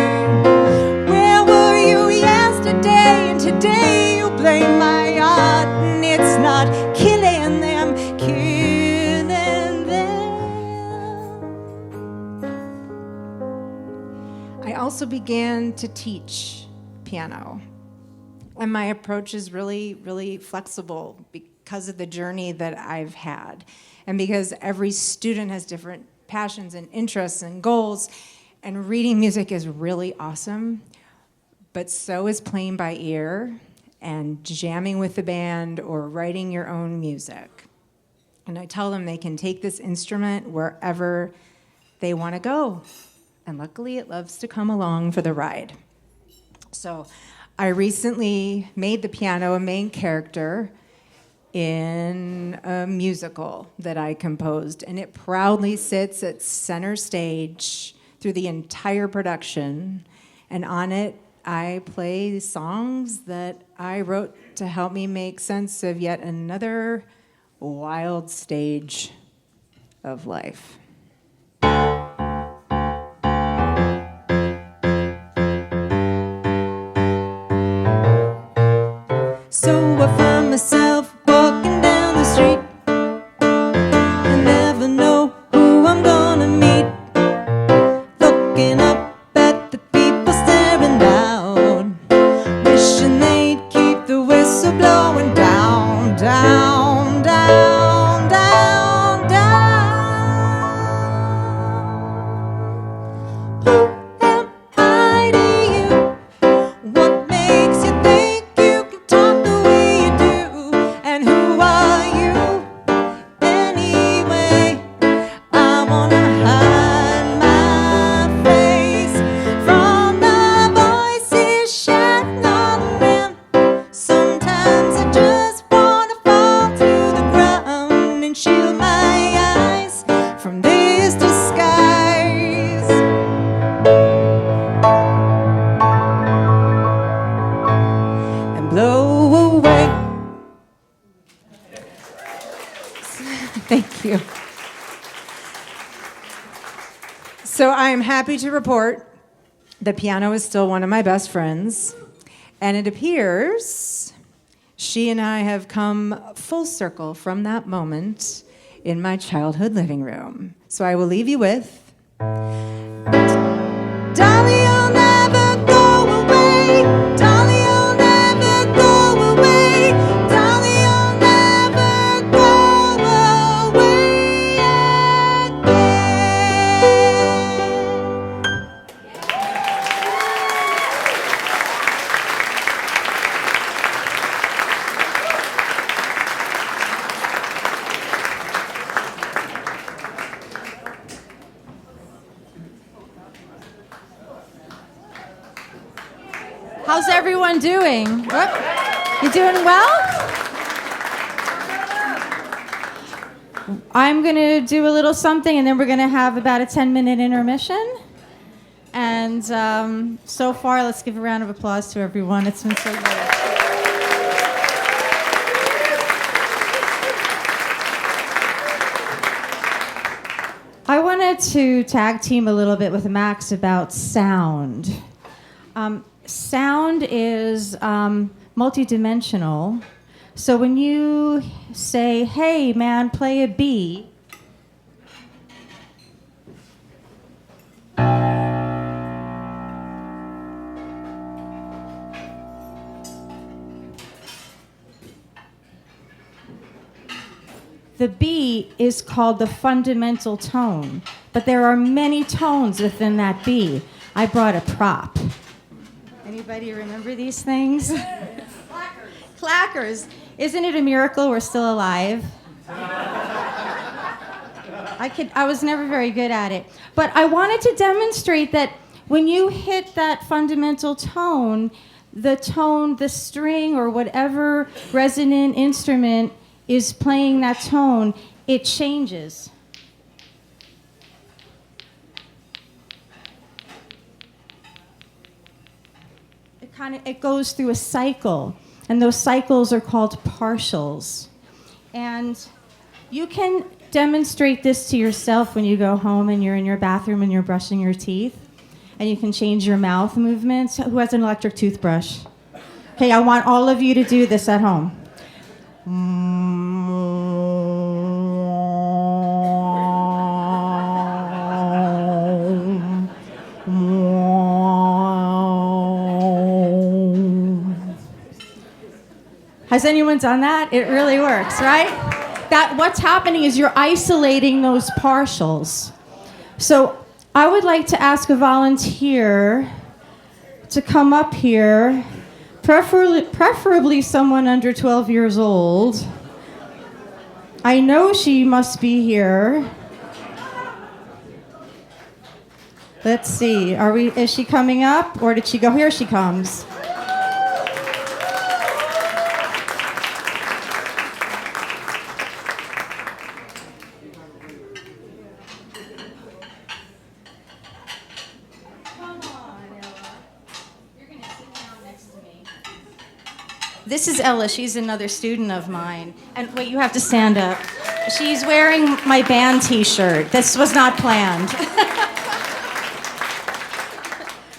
Where were you yesterday? And today you blame my art, and it's not killing them, killing them. I also began to teach piano, and my approach is really, really flexible because of the journey that I've had, and because every student has different passions and interests and goals, and reading music is really awesome, but so is playing by ear and jamming with the band or writing your own music. And I tell them they can take this instrument wherever they want to go. And luckily, it loves to come along for the ride. So I recently made the piano a main character in a musical that I composed, and it proudly sits at center stage through the entire production. And on it, I play songs that I wrote to help me make sense of yet another wild stage of life. So I find myself walking down the street. I never know who I'm gonna meet. Looking up at the people staring down, wishing they'd keep the whistle blowing down, down, down, down, down. Who am I to you? What makes you think you can talk the way you do? And who are you anyway? I wanna hide my face from the voices shouting all around. Sometimes I just wanna fall to the ground and shield my eyes from this disguise and blow away. Thank you. So I'm happy to report the piano is still one of my best friends, and it appears she and I have come full circle from that moment in my childhood living room. So I will leave you with Dolly, you'll never go away. Dolly, you'll never go away. Dolly, you'll never go away How's everyone doing? You doing well? I'm going to do a little something, and then we're going to have about a 10-minute intermission. And so far, let's give a round of applause to everyone. It's been so good. I wanted to tag team a little bit with Max about sound. Sound is multidimensional. So when you say, hey, man, play a B, the B is called the fundamental tone, but there are many tones within that B. I brought a prop. Anybody remember these things? Clackers. Isn't it a miracle we're still alive? I was never very good at it. But I wanted to demonstrate that when you hit that fundamental tone, the tone, the string, or whatever resonant instrument is playing that tone, it changes. It goes through a cycle, and those cycles are called partials. And you can demonstrate this to yourself when you go home and you're in your bathroom and you're brushing your teeth, and you can change your mouth movements. Who has an electric toothbrush? Okay, I want all of you to do this at home. Has anyone done that? It really works, right? That what's happening is you're isolating those partials. So I would like to ask a volunteer to come up here, preferably someone under 12 years old. I know she must be here. Let's see. Is she coming up, or did she go? Here she comes. This is Ella. She's another student of mine. And wait, you have to stand up. She's wearing my band t-shirt. This was not planned.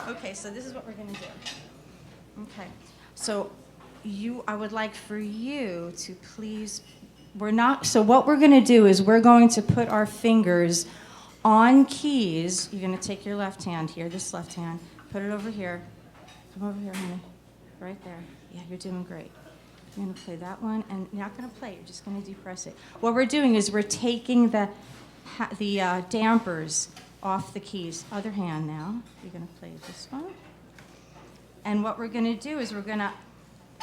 Okay, so this is what we're going to do. Okay. So I would like for you to please, so what we're going to do is we're going to put our fingers on keys. You're going to take your left hand here, this left hand, put it over here. Come over here, honey. Right there. Yeah, you're doing great. You're going to play that one, and you're not going to play. You're just going to depress it. What we're doing is we're taking the dampers off the keys. Other hand now. You're going to play this one. And what we're going to do is we're going to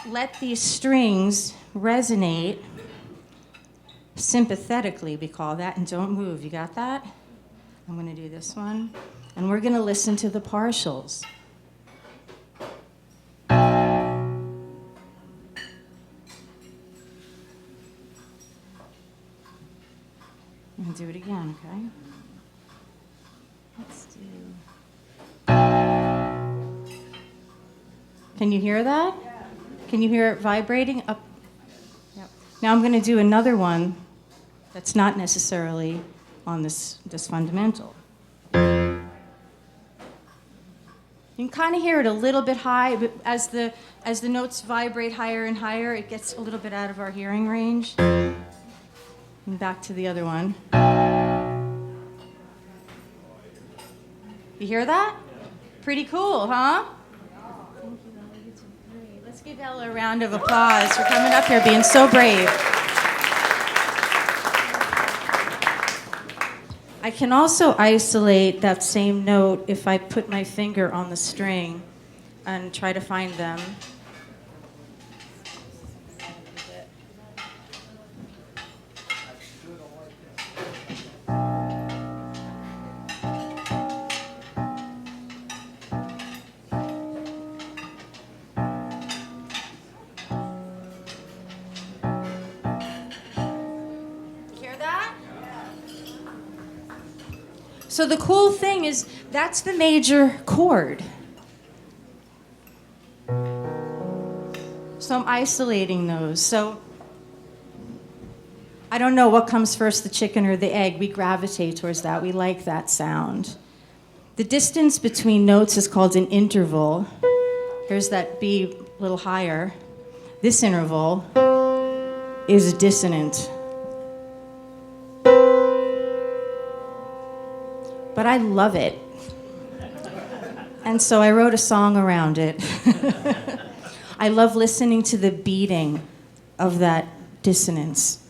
let these strings resonate sympathetically, we call that, and don't move. You got that? I'm going to do this one. And we're going to listen to the partials. I'm going to do it again, okay? Let's do... Can you hear that? Yeah. Can you hear it vibrating? Up. Yep. Now I'm going to do another one that's not necessarily on this fundamental. You can kind of hear it a little bit high, but as the notes vibrate higher and higher, it gets a little bit out of our hearing range. And back to the other one. You hear that? Pretty cool, huh? Thank you, Ella. You did great. Let's give Ella a round of applause for coming up here, being so brave. I can also isolate that same note if I put my finger on the string and try to find them. So the cool thing is that's the major chord. So I'm isolating those. So I don't know what comes first, the chicken or the egg. We gravitate towards that. We like that sound. The distance between notes is called an interval. Here's that B a little higher. This interval is dissonant. But I love it. And so I wrote a song around it. I love listening to the beating of that dissonance.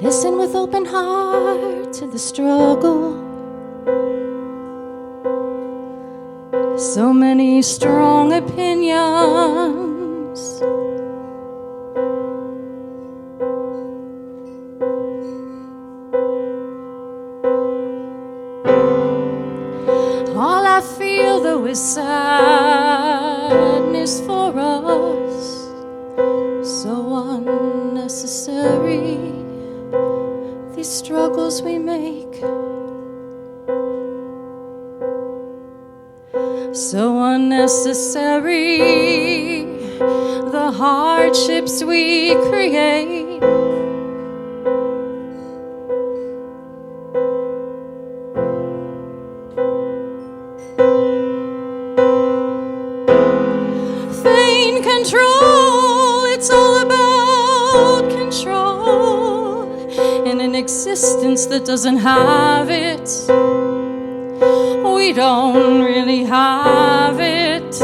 Listen with open heart to the struggle. so many strong opinions. All I feel though is sadness for us, so unnecessary, these struggles we make, so unnecessary, the hardships we create. Control, it's all about control in an existence that doesn't have it. We don't really have it.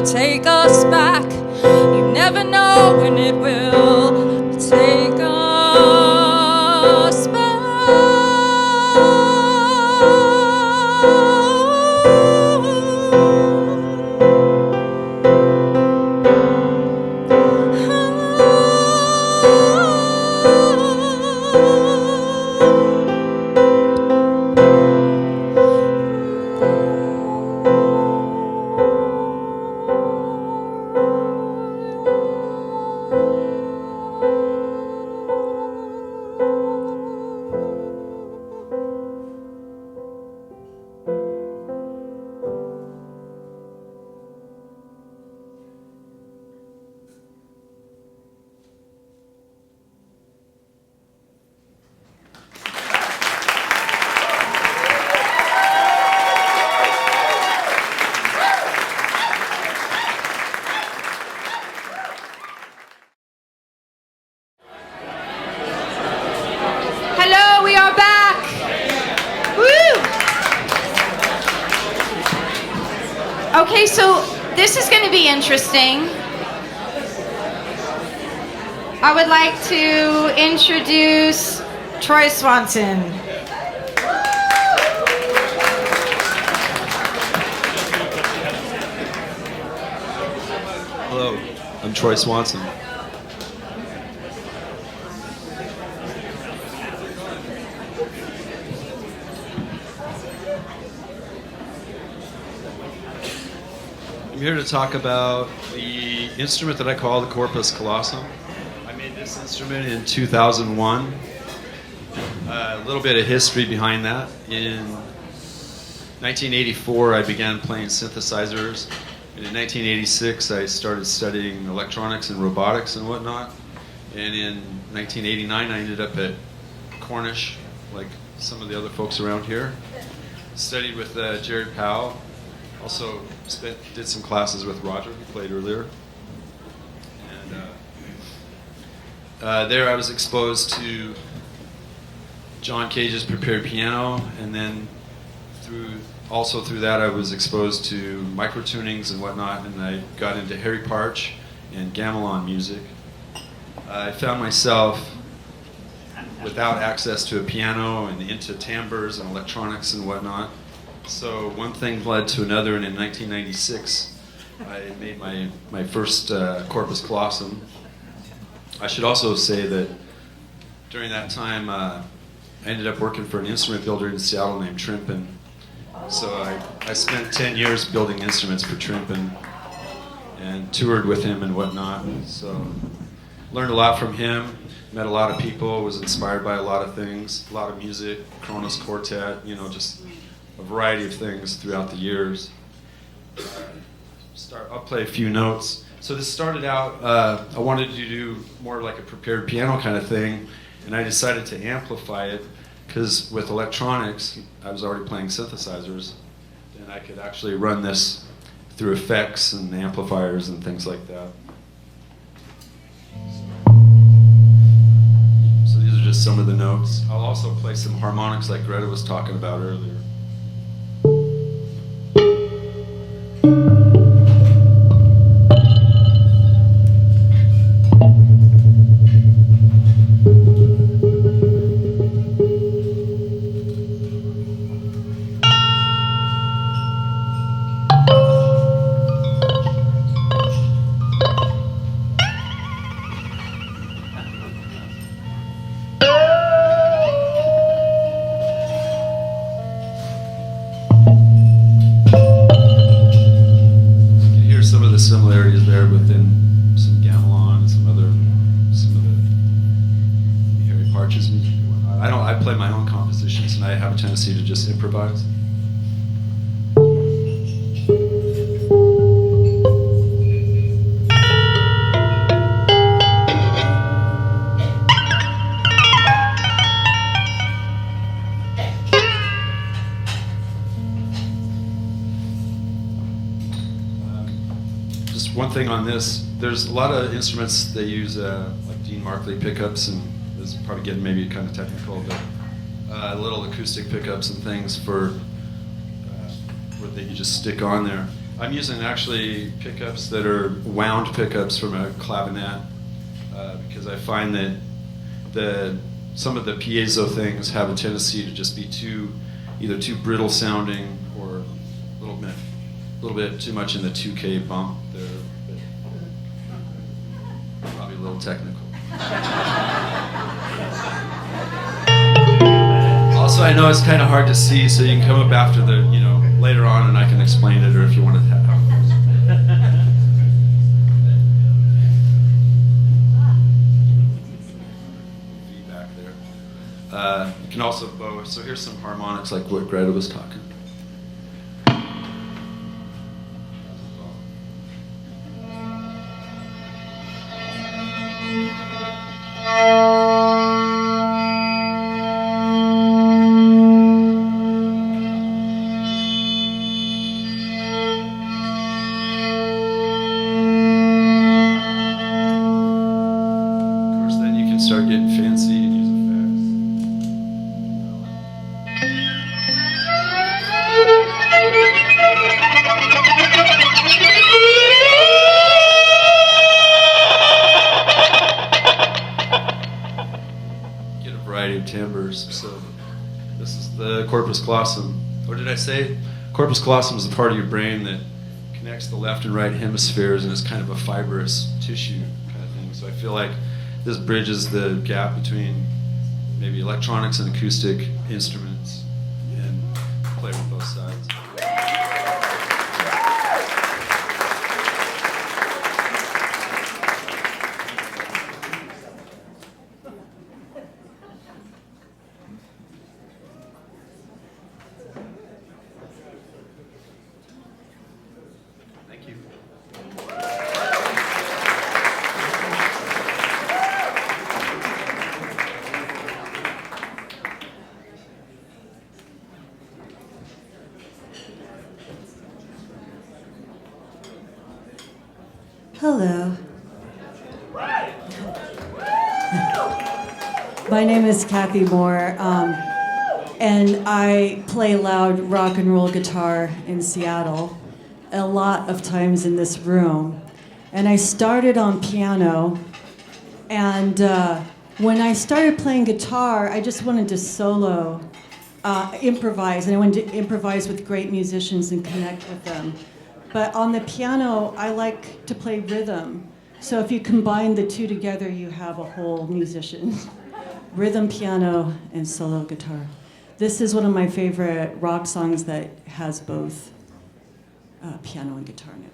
Take us back. You never know when it will take us back. Okay, so this is going to be interesting. I would like to introduce Troy Swanson. Hello, I'm Troy Swanson. I'm here to talk about the instrument that I call the corpus callosum. I made this instrument in 2001. A little bit of history behind that. In 1984, I began playing synthesizers. And in 1986, I started studying electronics and robotics and whatnot. And in 1989, I ended up at Cornish, like some of the other folks around here. Studied with Jared Powell. Also did some classes with Roger, who played earlier. And there I was exposed to John Cage's prepared piano, and then through that I was exposed to microtunings and whatnot, and I got into Harry Parch and gamelan music. I found myself without access to a piano and into timbres and electronics and whatnot. So one thing led to another, and in 1996 I made my first corpus callosum. I should also say that during that time I ended up working for an instrument builder in Seattle named Trimpin. So I spent 10 years building instruments for Trimpin and toured with him and whatnot. So learned a lot from him, met a lot of people, was inspired by a lot of things, a lot of music, Kronos Quartet, just a variety of things throughout the years. I'll play a few notes. So this started out, I wanted to do more like a prepared piano kind of thing, And I decided to amplify it because with electronics, I was already playing synthesizers, and I could actually run this through effects and amplifiers and things like that. So these are just some of the notes. I'll also play some harmonics like Greta was talking about earlier. Similarities there within some gamelan and some of the Harry Partridge music. I play my own compositions, and I have a tendency to just improvise. One thing on this, there's a lot of instruments that use like Dean Markley pickups, and this is probably getting maybe kind of technical, but little acoustic pickups and things for what they just stick on there. I'm using actually pickups that are wound pickups from a clavinet because I find that some of the piezo things have a tendency to just be either too brittle sounding or a little bit too much in the 2K bump. They're probably a little technical. Also, I know it's kind of hard to see, so you can come up after later on and I can explain it, or if you want to have feedback there. You can also bow. So here's some harmonics like what Greta was talking. Start getting fancy and use effects. Get a variety of timbres. So this is the corpus callosum. What did I say? Corpus callosum is the part of your brain that connects the left and right hemispheres, and it's kind of a fibrous tissue kind of thing. So I feel like this bridges the gap between maybe electronics and acoustic instruments, and play with both sides. Thank you. Hello. My name is Kathy Moore, and I play loud rock and roll guitar in Seattle, a lot of times in this room. And I started on piano, and when I started playing guitar, I just wanted to solo, improvise, and I wanted to improvise with great musicians and connect with them. But on the piano, I like to play rhythm. So if you combine the two together, you have a whole musician. Rhythm, piano, and solo guitar. This is one of my favorite rock songs that has both piano and guitar in it.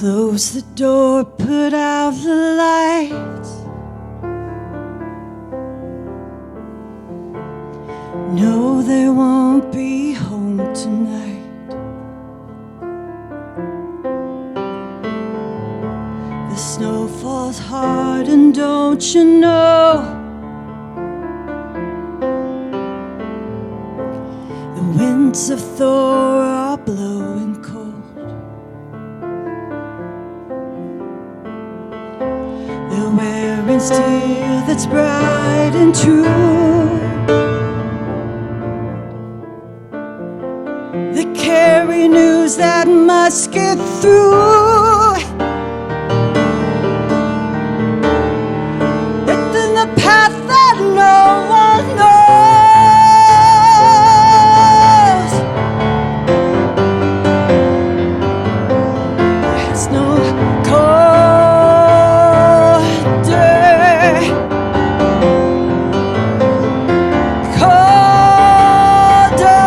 Close the door, put out the lights. No, they won't be home tonight. The snow falls hard, and don't you know, the winds of Thor are blowing cold. They're wearing steel that's bright and true. They carry news that must get through. It's in the path that no one knows. It's no cold day. Cold day.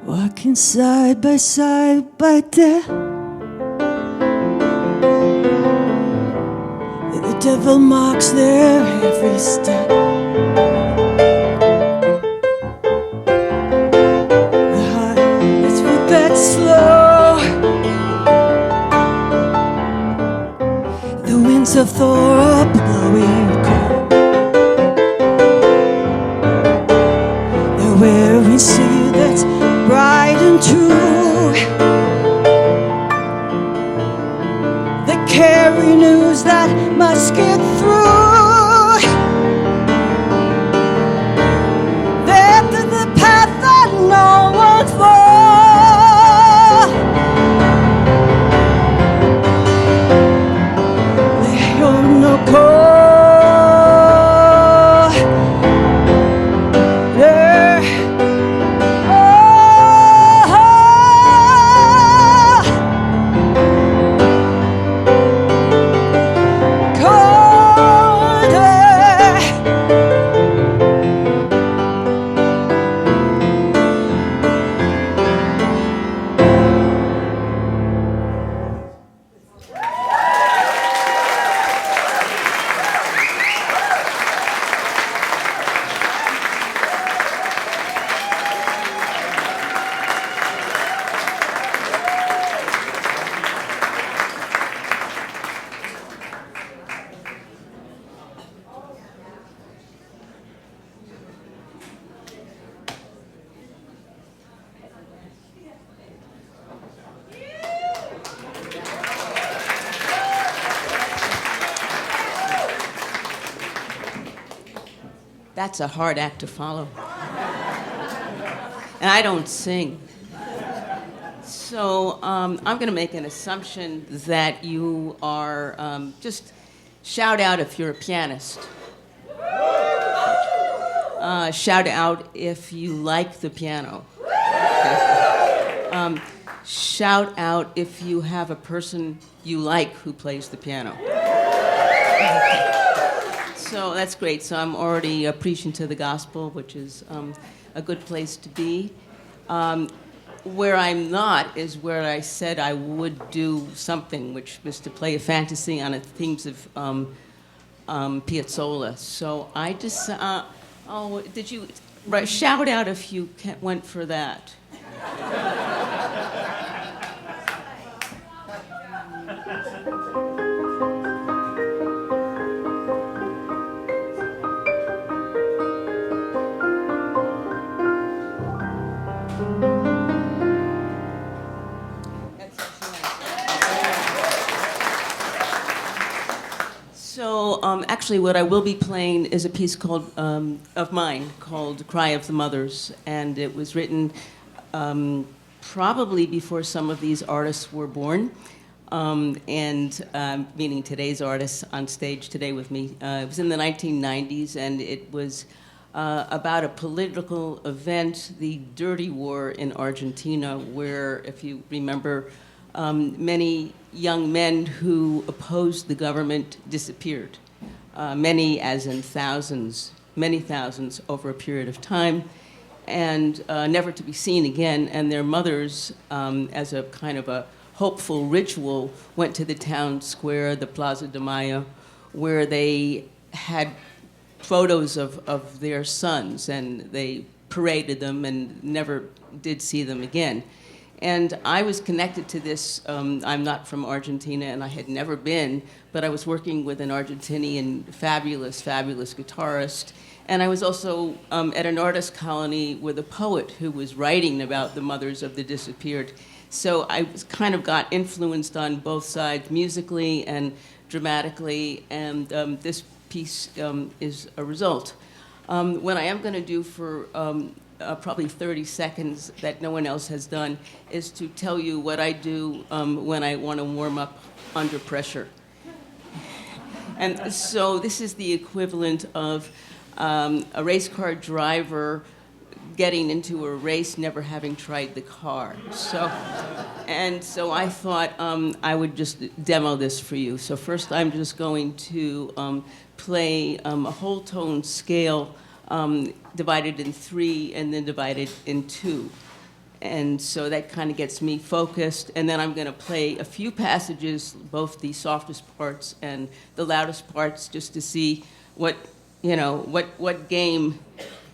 Walking side by side by death. The devil marks their every step. The heart that's beat that slow. The winds of Thor are blowing cold. They're wearing steel that's bright and true. They carry news that must get through. They're to the path that no one's for. They own no code. That's a hard act to follow. And I don't sing. So I'm going to make an assumption that you are, just shout out if you're a pianist. Shout out if you like the piano. shout out if you have a person you like who plays the piano. So that's great. So I'm already preaching to the gospel, which is a good place to be. Where I'm not is where I said I would do something, which was to play a fantasy on the themes of Piazzolla. So I just, did you shout out if you went for that? So actually what I will be playing is a piece called, of mine called Cry of the Mothers, and it was written probably before some of these artists were born, meaning today's artists on stage today with me. It was in the 1990s, and it was about a political event, the Dirty War in Argentina, where, if you remember, many young men who opposed the government disappeared. Many, as in thousands, many thousands over a period of time, and never to be seen again. And their mothers, as a kind of a hopeful ritual, went to the town square, the Plaza de Mayo, where they had photos of their sons, and they paraded them and never did see them again. And I was connected to this. I'm not from Argentina, and I had never been, but I was working with an Argentinian fabulous, fabulous guitarist. And I was also at an artist colony with a poet who was writing about the mothers of the disappeared. So I was kind of got influenced on both sides, musically and dramatically, and this piece is a result. What I am going to do for probably 30 seconds that no one else has done is to tell you what I do when I want to warm up under pressure. And so this is the equivalent of a race car driver getting into a race, never having tried the car. So I thought I would just demo this for you. So first I'm just going to play a whole tone scale divided in 3 and then divided in 2. And so that kind of gets me focused. And then I'm going to play a few passages, both the softest parts and the loudest parts, just to see what game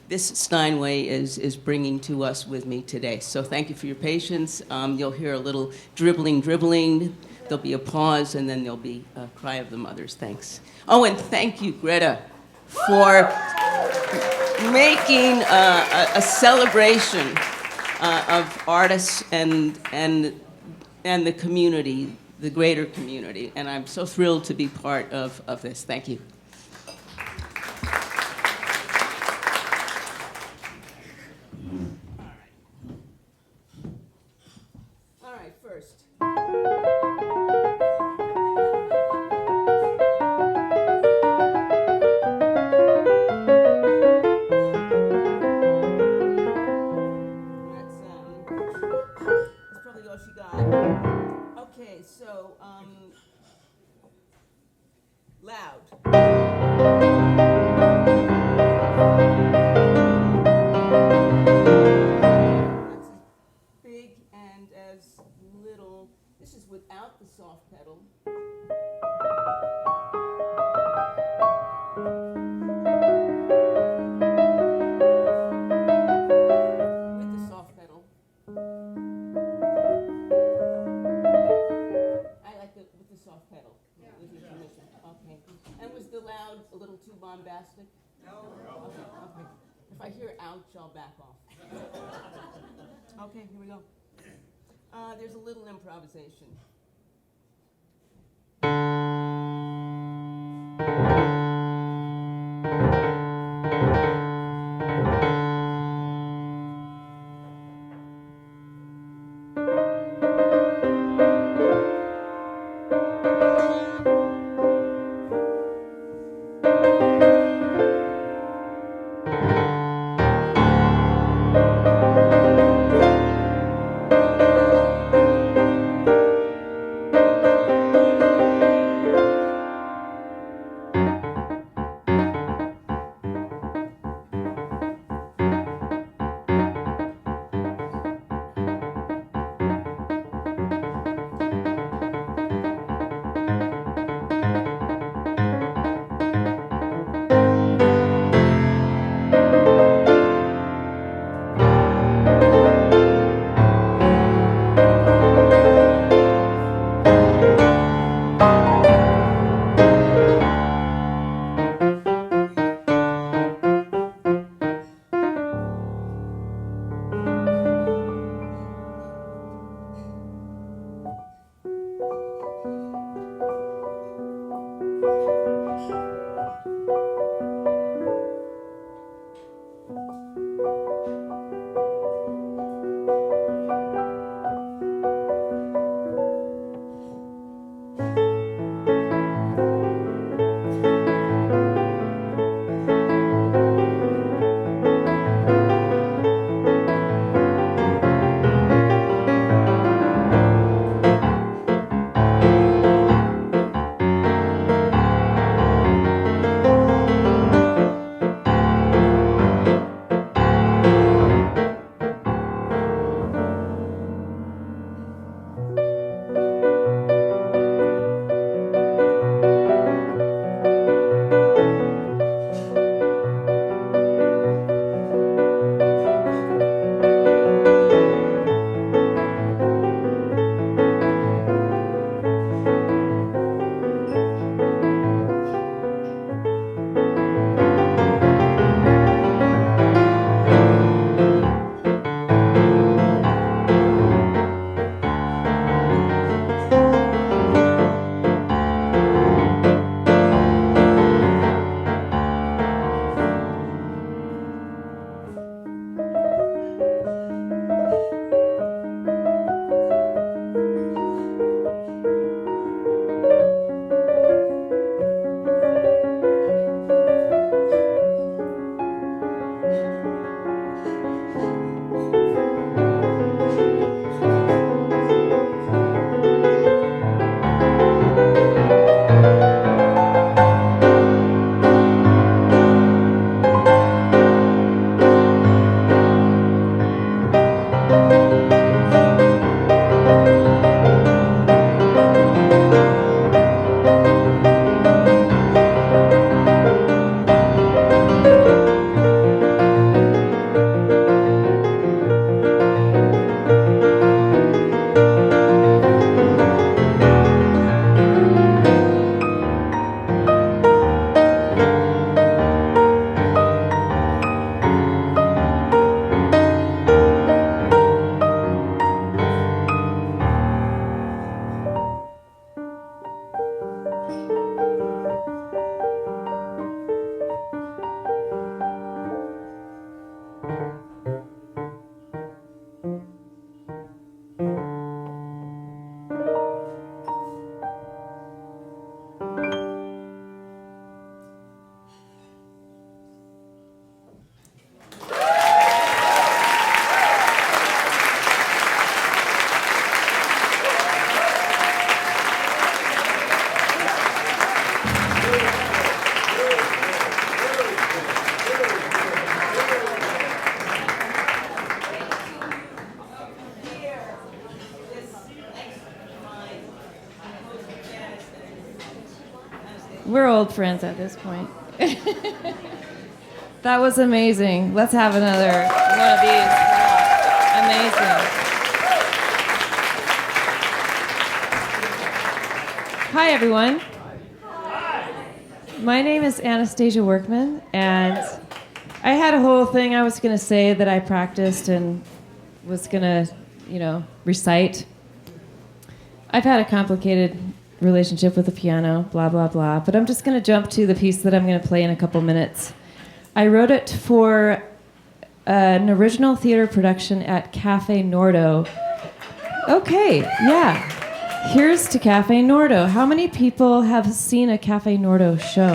this Steinway is bringing to us with me today. So thank you for your patience. You'll hear a little dribbling. There'll be a pause, and then there'll be a Cry of the Mothers. Thanks. Oh, and thank you, Gretta, for making a celebration of artists and the community, the greater community. And I'm so thrilled to be part of this. Thank you. All right, first. Okay, so loud. That's as big and as little. This is without the soft pedal. With the soft pedal. With the soft pedal. Yeah. With your permission. Okay. And was the loud a little too bombastic? No. Okay. If I hear ouch, I'll back off. Okay, here we go. There's a little improvisation. We're old friends at this point. That was amazing. Let's have another one of these. Amazing. Hi, everyone. My name is Annastasia Workman, and I had a whole thing I was going to say that I practiced and was going to, recite. I've had a complicated relationship with the piano, blah, blah, blah, but I'm just going to jump to the piece that I'm going to play in a couple minutes. I wrote it for an original theater production at Cafe Nordo. Okay, yeah. Here's to Cafe Nordo. How many people have seen a Cafe Nordo show?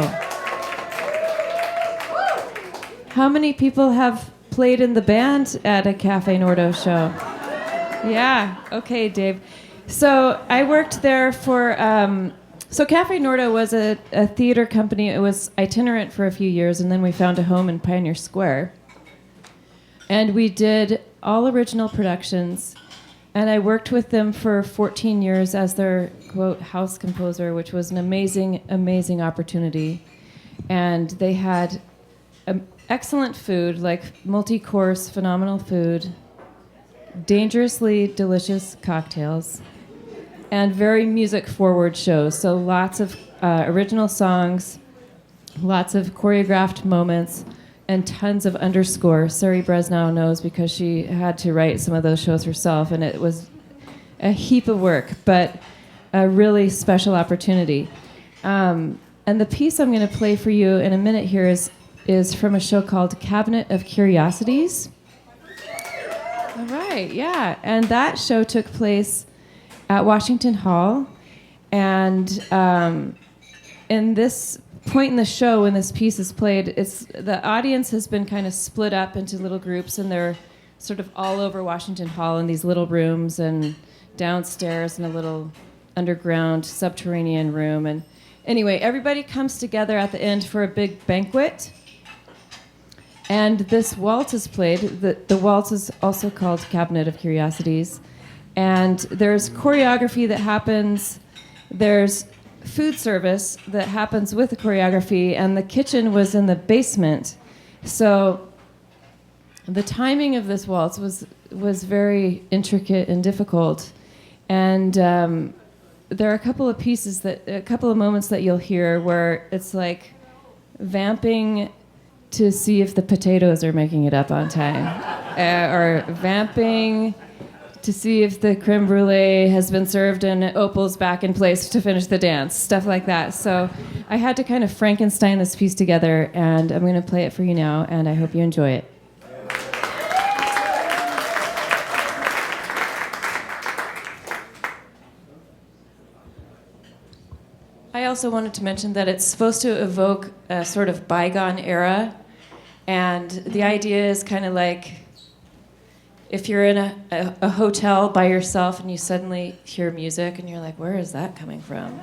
How many people have played in the band at a Cafe Nordo show? Yeah, okay, Dave. So I worked there for... So Cafe Nordo was a theater company. It was itinerant for a few years, and then we found a home in Pioneer Square. And we did all original productions, and I worked with them for 14 years as their, quote, house composer, which was an amazing, amazing opportunity. And they had excellent food, like multi-course, phenomenal food, dangerously delicious cocktails, and very music-forward shows. So lots of original songs, lots of choreographed moments, and tons of underscore. Sari Bresnow knows because she had to write some of those shows herself, and it was a heap of work, but a really special opportunity. And the piece I'm going to play for you in a minute here is from a show called Cabinet of Curiosities. All right, yeah. And that show took place at Washington Hall. And in this point in the show, when this piece is played, the audience has been kind of split up into little groups, and they're sort of all over Washington Hall in these little rooms, and downstairs in a little underground subterranean room. And anyway, everybody comes together at the end for a big banquet. And this waltz is played. The waltz is also called Cabinet of Curiosities. And there's choreography that happens. There's food service that happens with the choreography. And the kitchen was in the basement. So the timing of this waltz was very intricate and difficult. And there are a couple of moments that you'll hear where it's like vamping to see if the potatoes are making it up on time, or vamping to see if the creme brulee has been served and opal's back in place to finish the dance, stuff like that. So I had to kind of Frankenstein this piece together, and I'm going to play it for you now, and I hope you enjoy it. I also wanted to mention that it's supposed to evoke a sort of bygone era. And the idea is kind of like if you're in a hotel by yourself and you suddenly hear music and you're like, where is that coming from?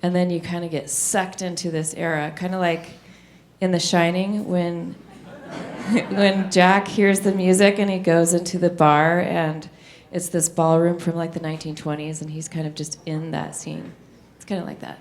And then you kind of get sucked into this era, kind of like in The Shining when Jack hears the music and he goes into the bar and it's this ballroom from like the 1920s and he's kind of just in that scene. It's kind of like that.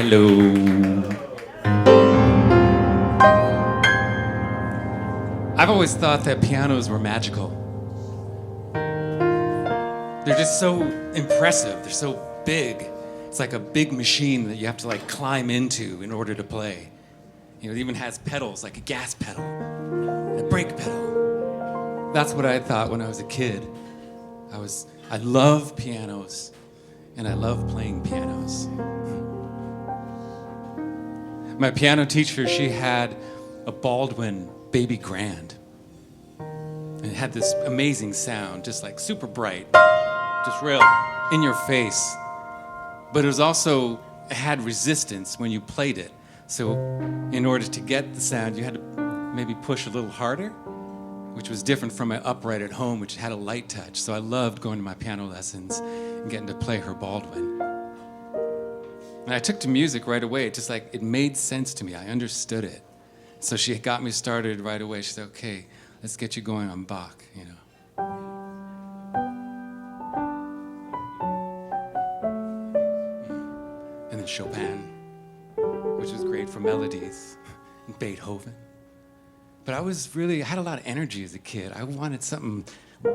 Hello. I've always thought that pianos were magical. They're just so impressive. They're so big. It's like a big machine that you have to like climb into in order to play. You know, it even has pedals, like a gas pedal, and a brake pedal. That's what I thought when I was a kid. I love pianos, and I love playing pianos. My piano teacher, she had a Baldwin baby grand. And it had this amazing sound, just like super bright, just real in your face. But it was also, it had resistance when you played it. So in order to get the sound, you had to maybe push a little harder, which was different from my upright at home, which had a light touch. So I loved going to my piano lessons and getting to play her Baldwin. And I took to music right away. It just like, it made sense to me. I understood it. So she got me started right away. She said, okay, let's get you going on Bach, you know. And then Chopin, which was great for melodies, and Beethoven. But I had a lot of energy as a kid. I wanted something,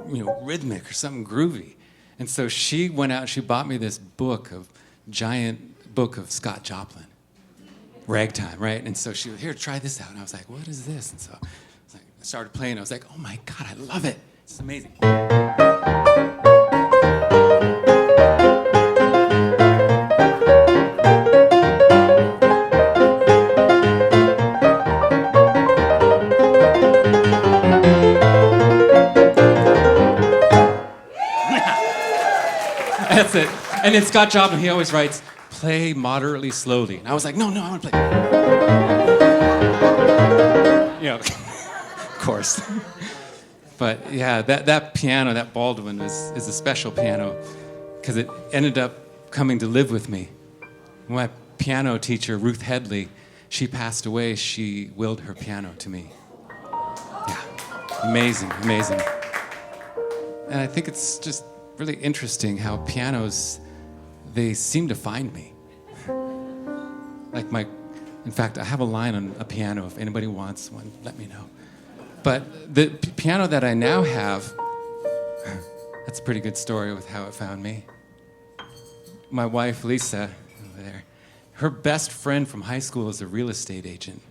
you know, rhythmic or something groovy. And so she went out and she bought me this giant book of Scott Joplin, Ragtime, right? And so she was, here, try this out. And I was like, what is this? And so I started playing. I was like, oh my God, I love it. It's amazing. That's it. And then Scott Joplin, he always writes, play moderately slowly. And I was like, no, I want to play. You know, of course. But yeah, that piano, that Baldwin is a special piano because it ended up coming to live with me. My piano teacher, Ruth Headley, she passed away. She willed her piano to me. Yeah, amazing. And I think it's just really interesting how pianos, they seem to find me. In fact, I have a line on a piano. If anybody wants one, let me know. But the piano that I now have, that's a pretty good story with how it found me. My wife, Lisa, over there, her best friend from high school is a real estate agent.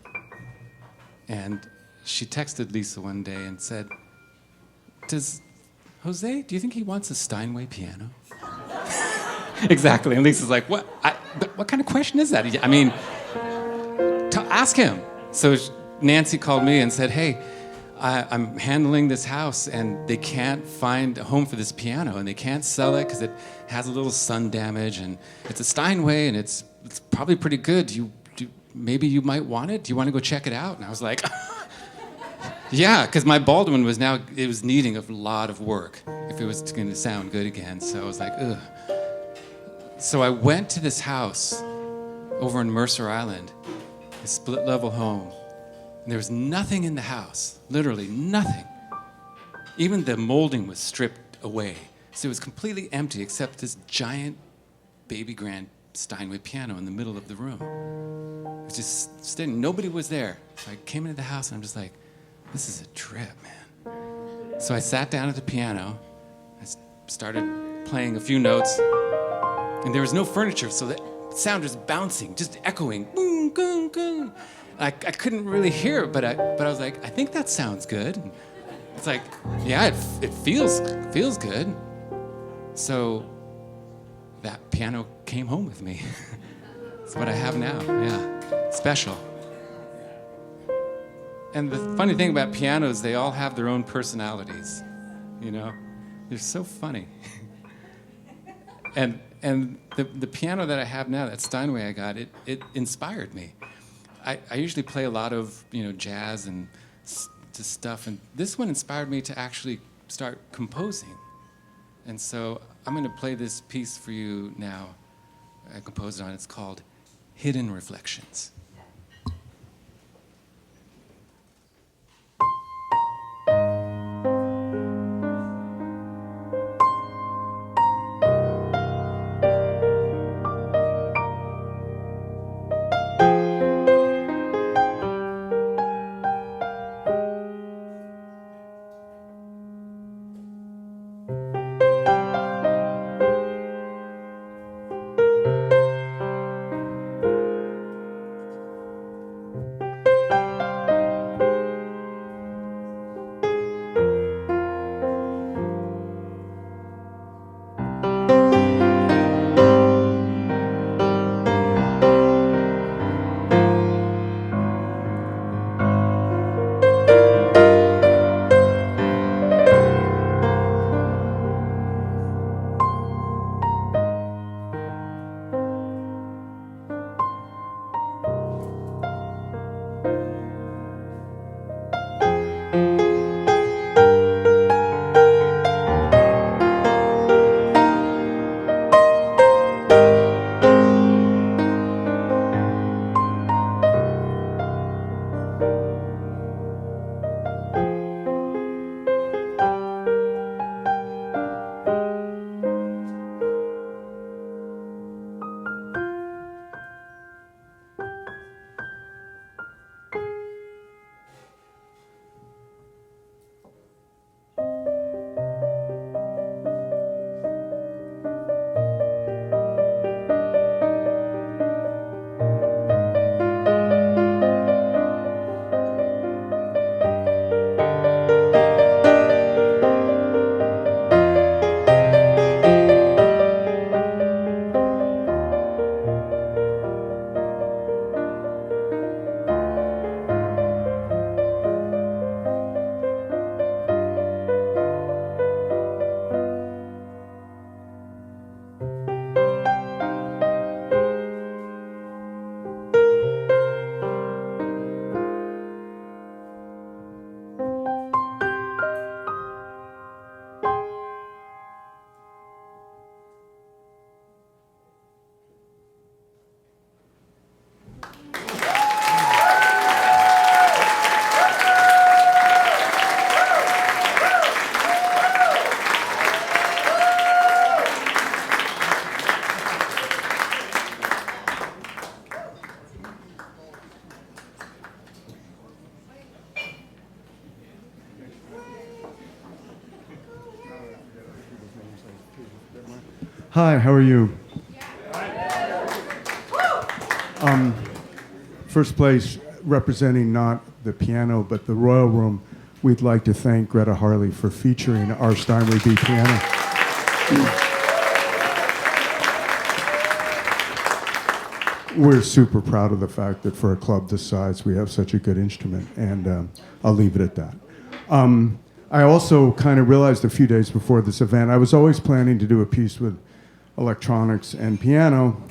And she texted Lisa one day and said, Jose, do you think he wants a Steinway piano? Exactly. And Lisa's like, what? What kind of question is that? I mean, ask him. So Nancy called me and said, hey, I'm handling this house and they can't find a home for this piano and they can't sell it because it has a little sun damage and it's a Steinway and it's probably pretty good. Maybe you might want it. Do you want to go check it out? And I was like, yeah, because my Baldwin was needing a lot of work if it was going to sound good again. So I was like, ugh. So I went to this house over in Mercer Island, a split-level home. And there was nothing in the house, literally nothing. Even the molding was stripped away. So it was completely empty except this giant baby grand Steinway piano in the middle of the room. It was just sitting, nobody was there. So I came into the house and I'm just like, this is a trip, man. So I sat down at the piano, I started playing a few notes, and there was no furniture, so the sound was bouncing, just echoing, boom, boom, boom. I couldn't really hear it, but I was like, I think that sounds good. And it's like, yeah, it feels good. So that piano came home with me. It's what I have now, yeah, special. And the funny thing about pianos, they all have their own personalities, you know? They're so funny. And the piano that I have now, that Steinway I got, it inspired me. I usually play a lot of, you know, jazz and stuff, and this one inspired me to actually start composing. And so I'm going to play this piece for you now. I composed it on. It's called Hidden Reflections. Hi, how are you? First place, representing not the piano, but the Royal Room, we'd like to thank Gretta Harley for featuring our Steinway B piano. We're super proud of the fact that for a club this size, we have such a good instrument, and I'll leave it at that. I also kind of realized a few days before this event, I was always planning to do a piece with electronics and piano,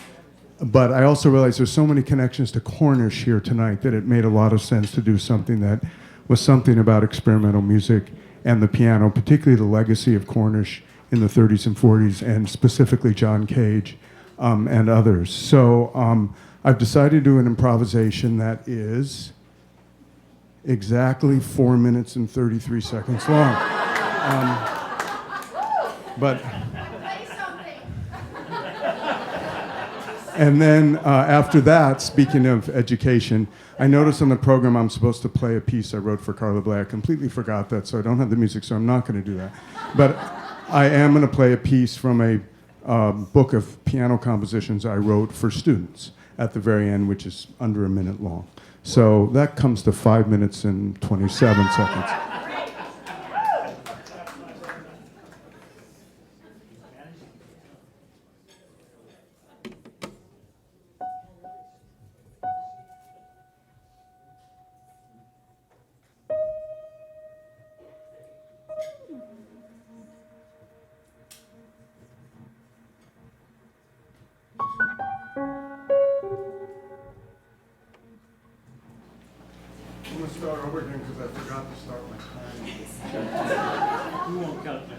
but I also realized there's so many connections to Cornish here tonight that it made a lot of sense to do something that was something about experimental music and the piano, particularly the legacy of Cornish in the 30s and 40s, and specifically John Cage and others. So I've decided to do an improvisation that is exactly 4 minutes and 33 seconds long. But and then after that, speaking of education, I noticed on the program I'm supposed to play a piece I wrote for Carla Bley. I completely forgot that, so I don't have the music, so I'm not going to do that. But I am going to play a piece from a book of piano compositions I wrote for students at the very end, which is under a minute long. So that comes to 5 minutes and 27 seconds. I'm going to start over again because I forgot to start my time. We won't cut that.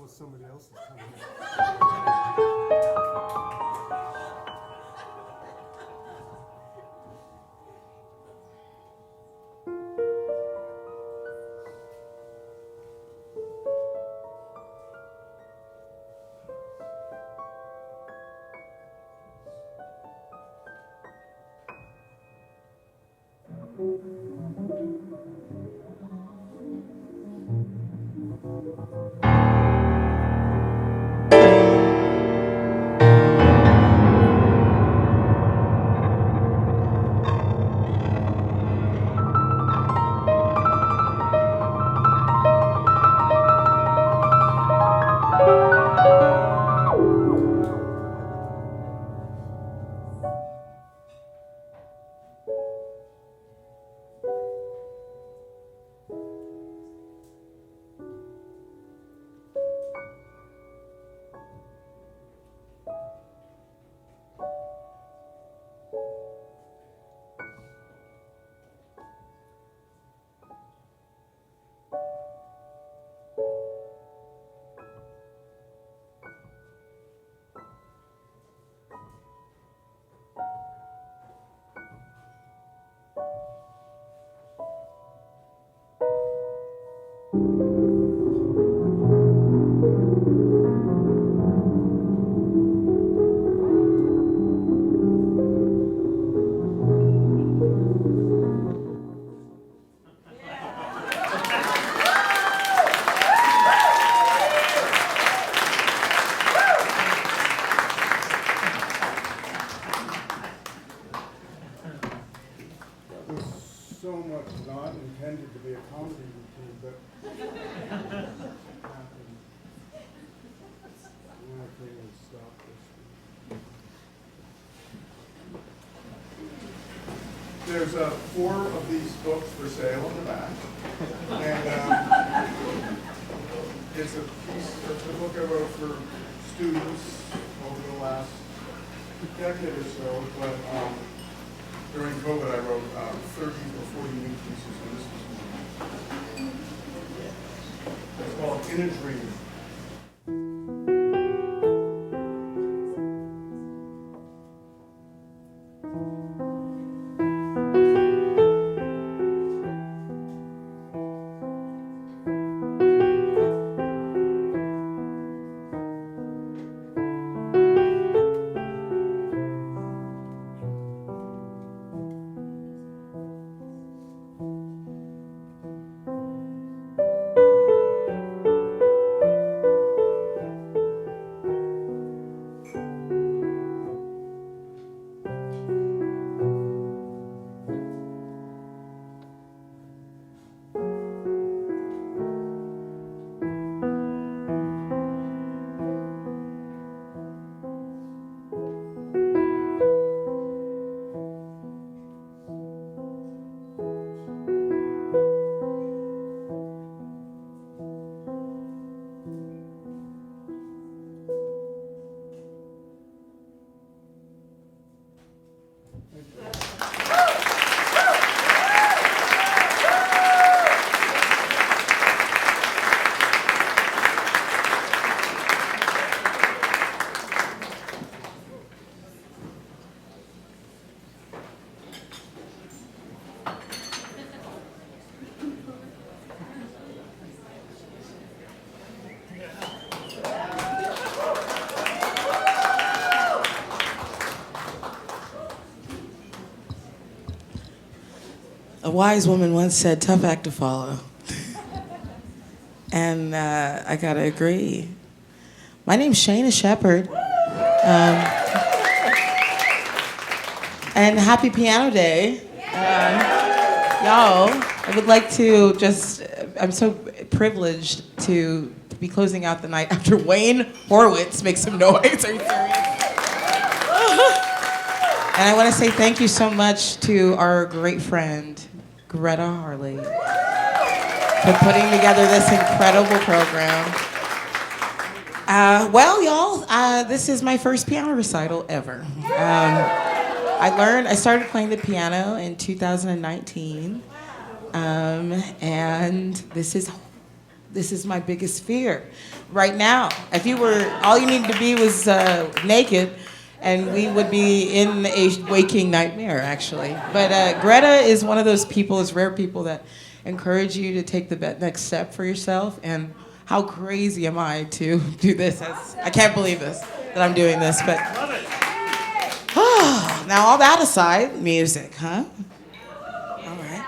Somebody else is coming in. So much not intended to be a comedy routine, but there's 4 of these books for sale in the back, and it's a book I wrote for students over the last decade or so, but during COVID, I wrote 30 or 40 new pieces, and this was one. It's called In a Dream. A wise woman once said, tough act to follow. And I gotta agree. My name's Shaina Shepherd. And happy Piano Day. Y'all, I would like to I'm so privileged to be closing out the night after Wayne Horvitz. Make some noise, are you serious? And I want to say thank you so much to our great friend, Gretta Harley, for putting together this incredible program. Well, y'all, this is my first piano recital ever. I started playing the piano in 2019, and this is my biggest fear right now. If all you needed to be was naked, and we would be in a waking nightmare, actually. But Gretta is one of those rare people that encourage you to take the next step for yourself. And how crazy am I to do this? I can't believe this, that I'm doing this. But now all that aside, music, huh? All right.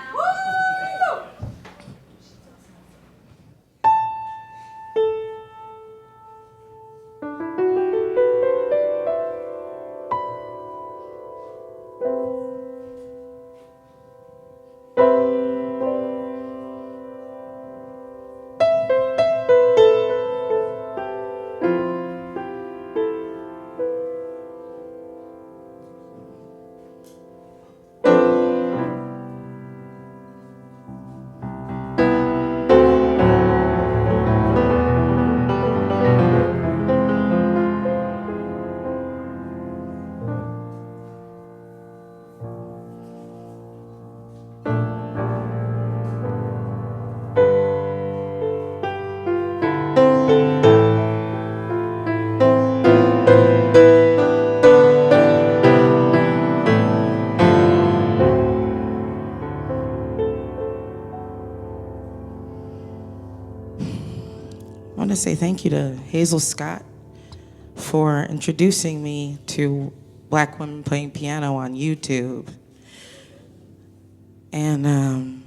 want to say thank you to Hazel Scott for introducing me to black women playing piano on YouTube. And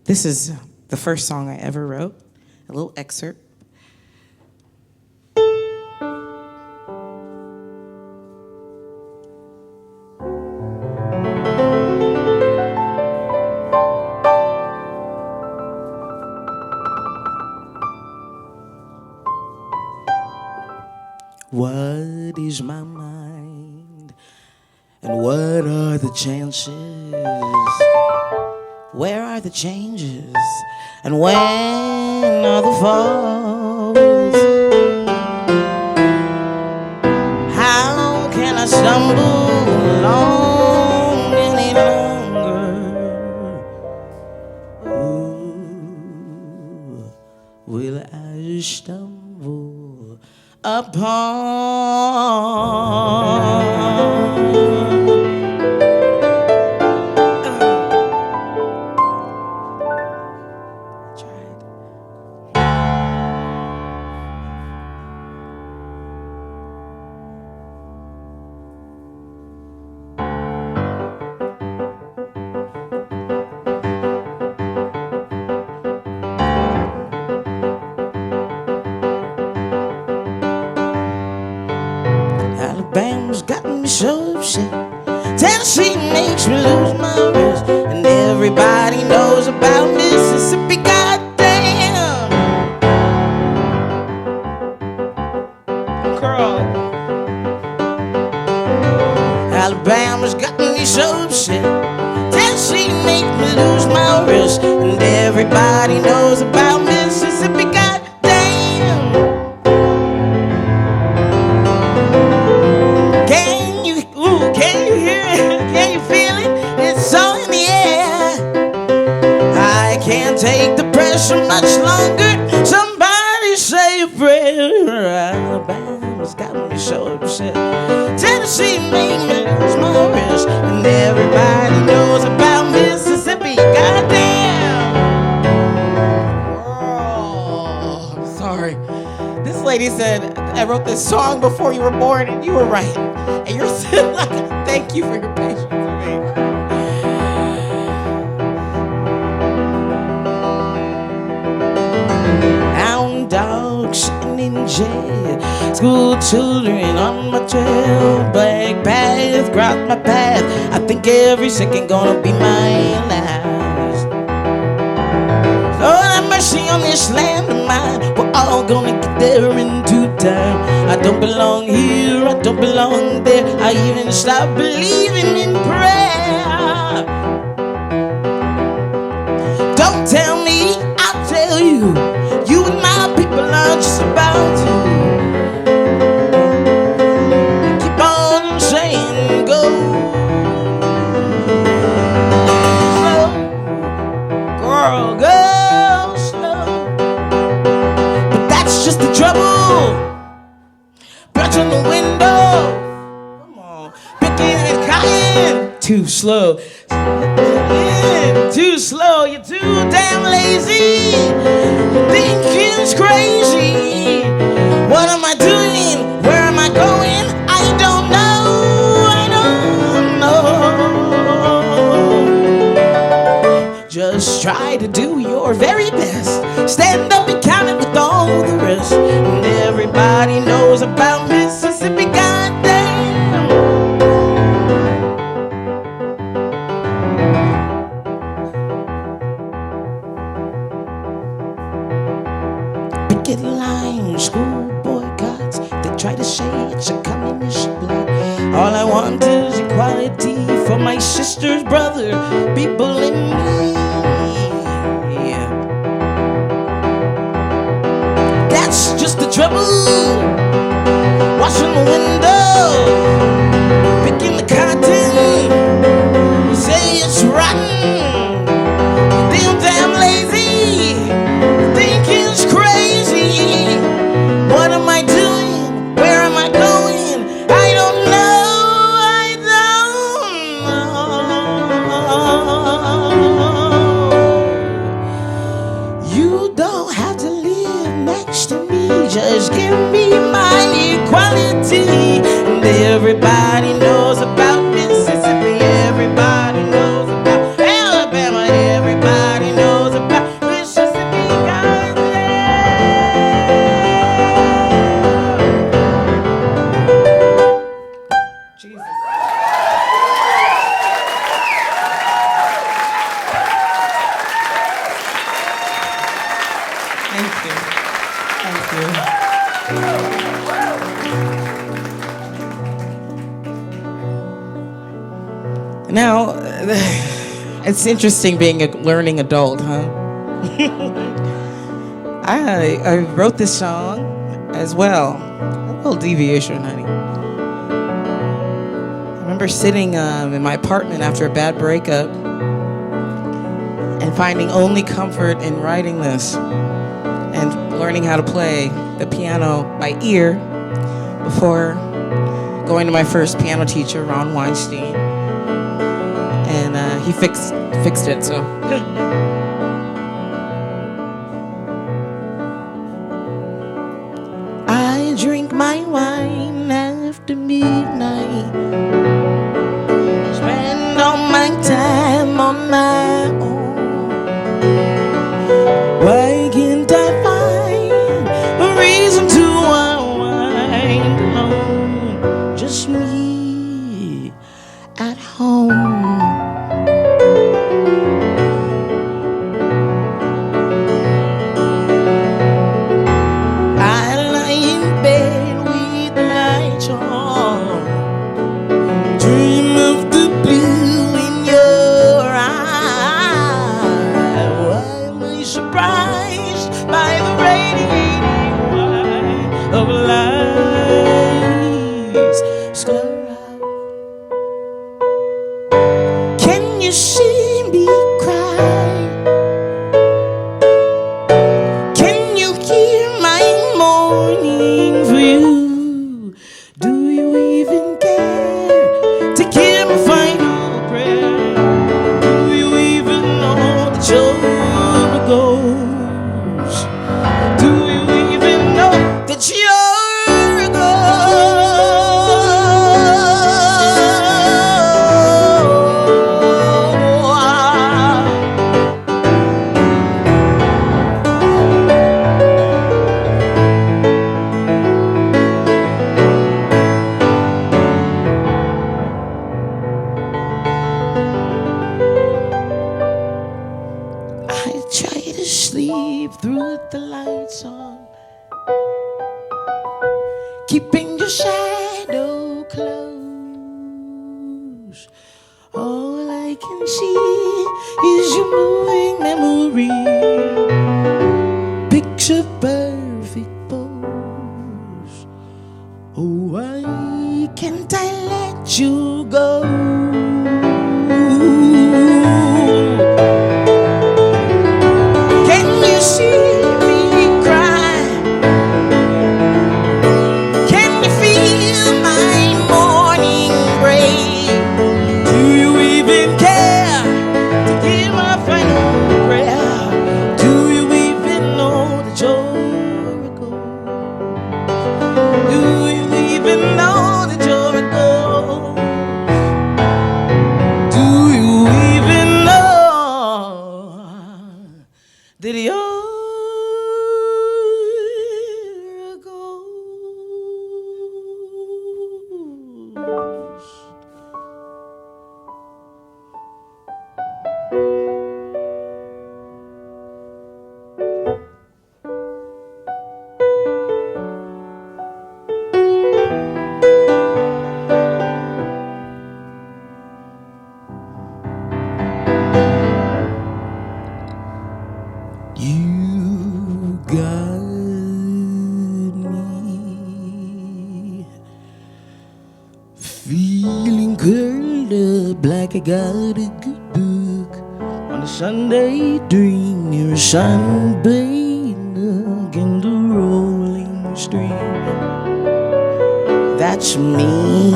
this is the first song I ever wrote, a little excerpt. What is my mind? And what are the chances? Where are the changes? And when are the falls? How can I stumble along any longer? Ooh, will I stumble upon? Alabama's got me so upset. Tennessee makes me lose my rest. And everybody knows about Mississippi, goddamn. Girl. Alabama's got me so upset. Tennessee makes me lose my rest. And everybody knows about Mississippi, goddamn. Can you hear it? Can you feel it? It's so in the air. I can't take the pressure much longer. Somebody say a prayer. Alabama's got me so upset. Tennessee made me lose my rest. And everybody knows about Mississippi. Goddamn. Oh, I'm sorry. This lady said, I wrote this song before you were born, and you were right. And you're still like, thank you for your patience with me. Hound dogs sitting in jail, school children on my trail, black path, cross my path. I think every second gonna be my last. Lord have mercy on this land of mine. We're all gonna get there in due time. I don't belong here, I don't belong there. I even stopped believing in prayer. Don't tell me, I'll tell you. You and my people are just about to keep on saying go. Slow, girl, go slow. But that's just the trouble. Birds on the window. Come on. Picking and crying. Too slow. Too slow. You're too damn lazy. Thinking's crazy. What am I doing? Where am I going? I don't know. I don't know. Just try to do your very best. Stand up and count it with all the rest. And everybody knows about Mississippi, goddamn. Picket lines, school boycotts. They try to say it's a communist bloc. All I want is equality for my sister's brother, people in me. That's just the trouble. Washing the window, picking the cotton. You say it's rotten. You're damn lazy. You think it's crazy. What am I doing? Where am I going? I don't know. I don't know. You don't have to live next to me. just give me my equality. And everybody knows about Mississippi. Everybody knows about Alabama. Everybody knows about Mississippi. Jesus. Thank you. Thank you. Now, it's interesting being a learning adult, huh? I wrote this song as well. A little deviation, honey. I remember sitting in my apartment after a bad breakup and finding only comfort in writing this and learning how to play the piano by ear before going to my first piano teacher, Ron Weinstein. And he fixed it, so. I drink my wine after midnight, spend all my time on my own. Why can't I find a reason to unwind alone? Just me at home. Keeping your shadow close. All I can see is your moving memory. Picture perfect pose. Oh, why can't I let you go? Can you see? I got a good book on a Sunday dream. You're sunbathing in the rolling stream. That's me.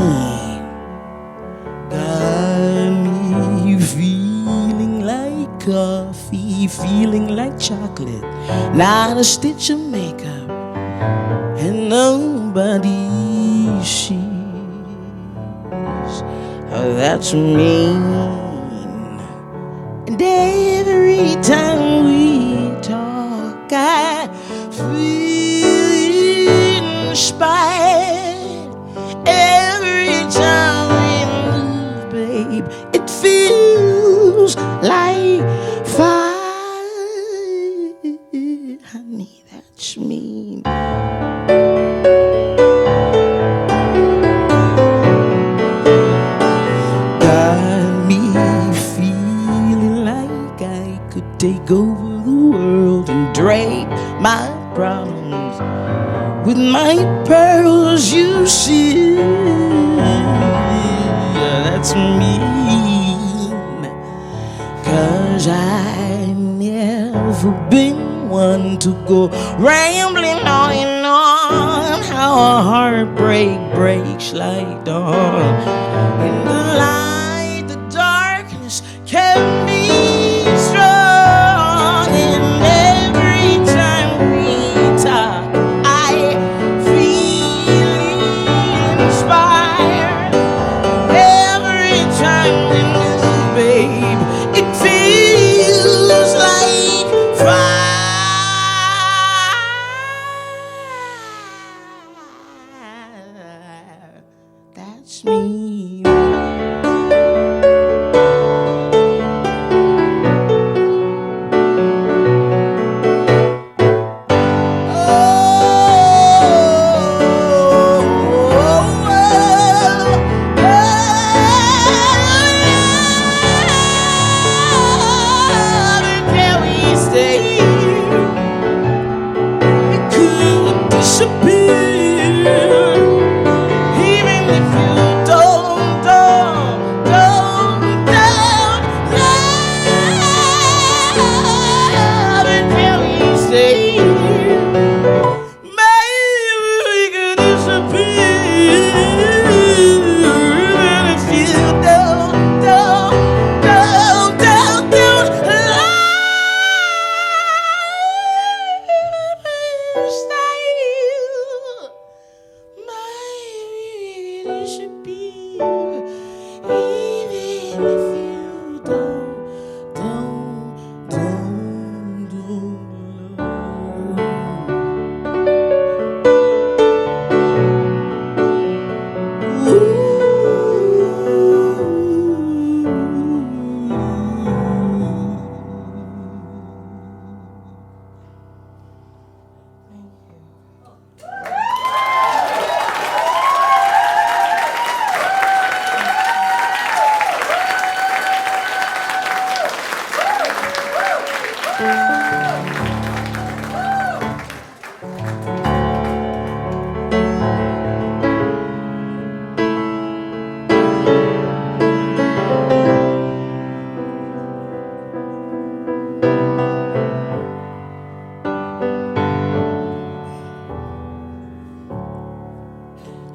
Got me feeling like coffee, feeling like chocolate. Not a stitch of makeup, and nobody sees. Oh, that's mean. And every time we talk, I feel inspired. Every time we move, babe, it feels like fire. Honey, that's mean. Take over the world and drape my problems with my pearls, you see. That's mean, 'cause I never been one to go rambling on and on how a heartbreak breaks like dawn. In the light, the darkness kept me strong.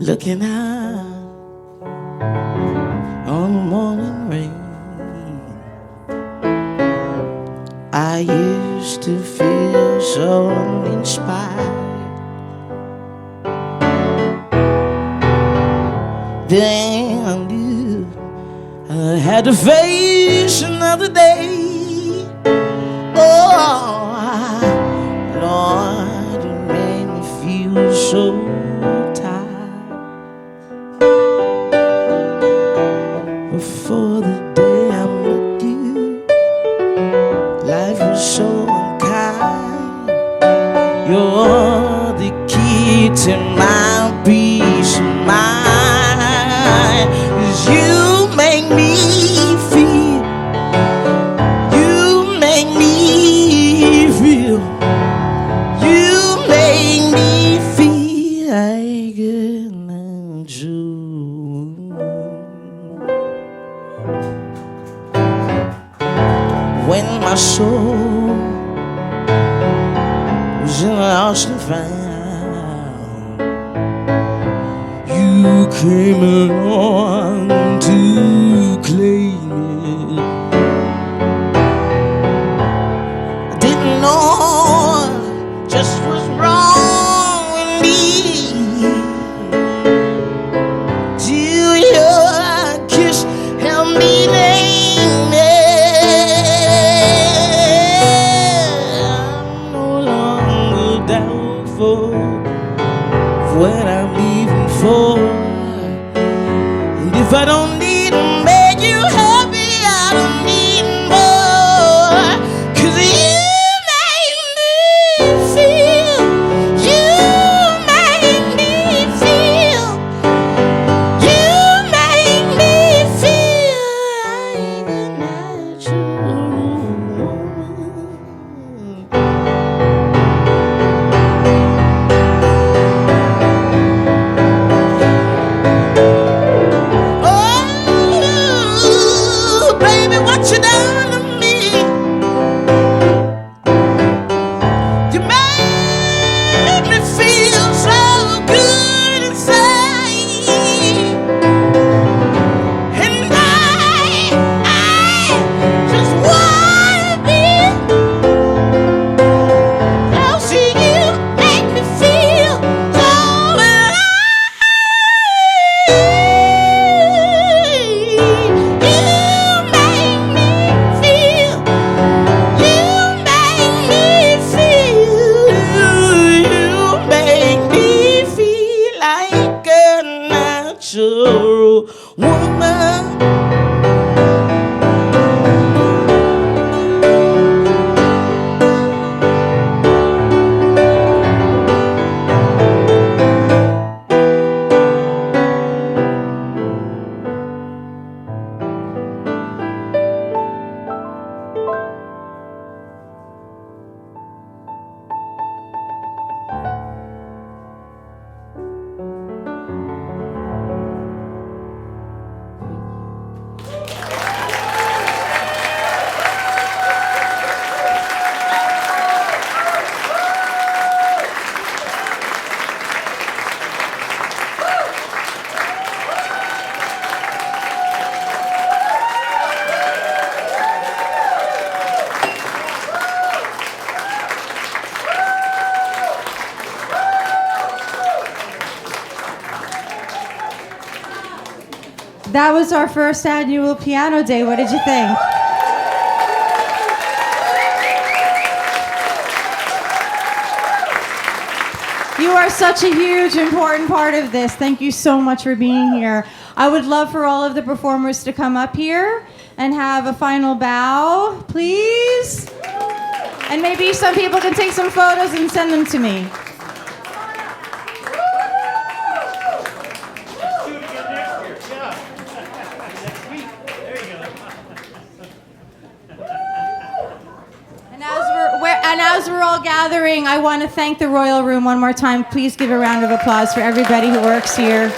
Looking out on the morning rain, I used to feel so uninspired. Then I knew I had to face another day. Oh, Lord, it made me feel so before the day I met you, life was so unkind. You're the key to my peace of mind. 'Cause you make me feel, you make me feel, you make me feel like an angel. When my soul was in a lost and found, you came along to claim it. I didn't know just was wrong when for what I'm leaving for. And if I don't need to make you happy, I don't need more. 'Cause you make me feel, you make me feel, you make me feel like a natural woman. Oh, baby, what you done to me? You made me feel so good inside, and I just wanna be close to you. Make me feel so alive. Woman. That was our first annual piano day. What did you think? You are such a huge, important part of this. Thank you so much for being here. I would love for all of the performers to come up here and have a final bow, please. And maybe some people can take some photos and send them to me. And as we're all gathering, I want to thank the Royal Room one more time. Please give a round of applause for everybody who works here.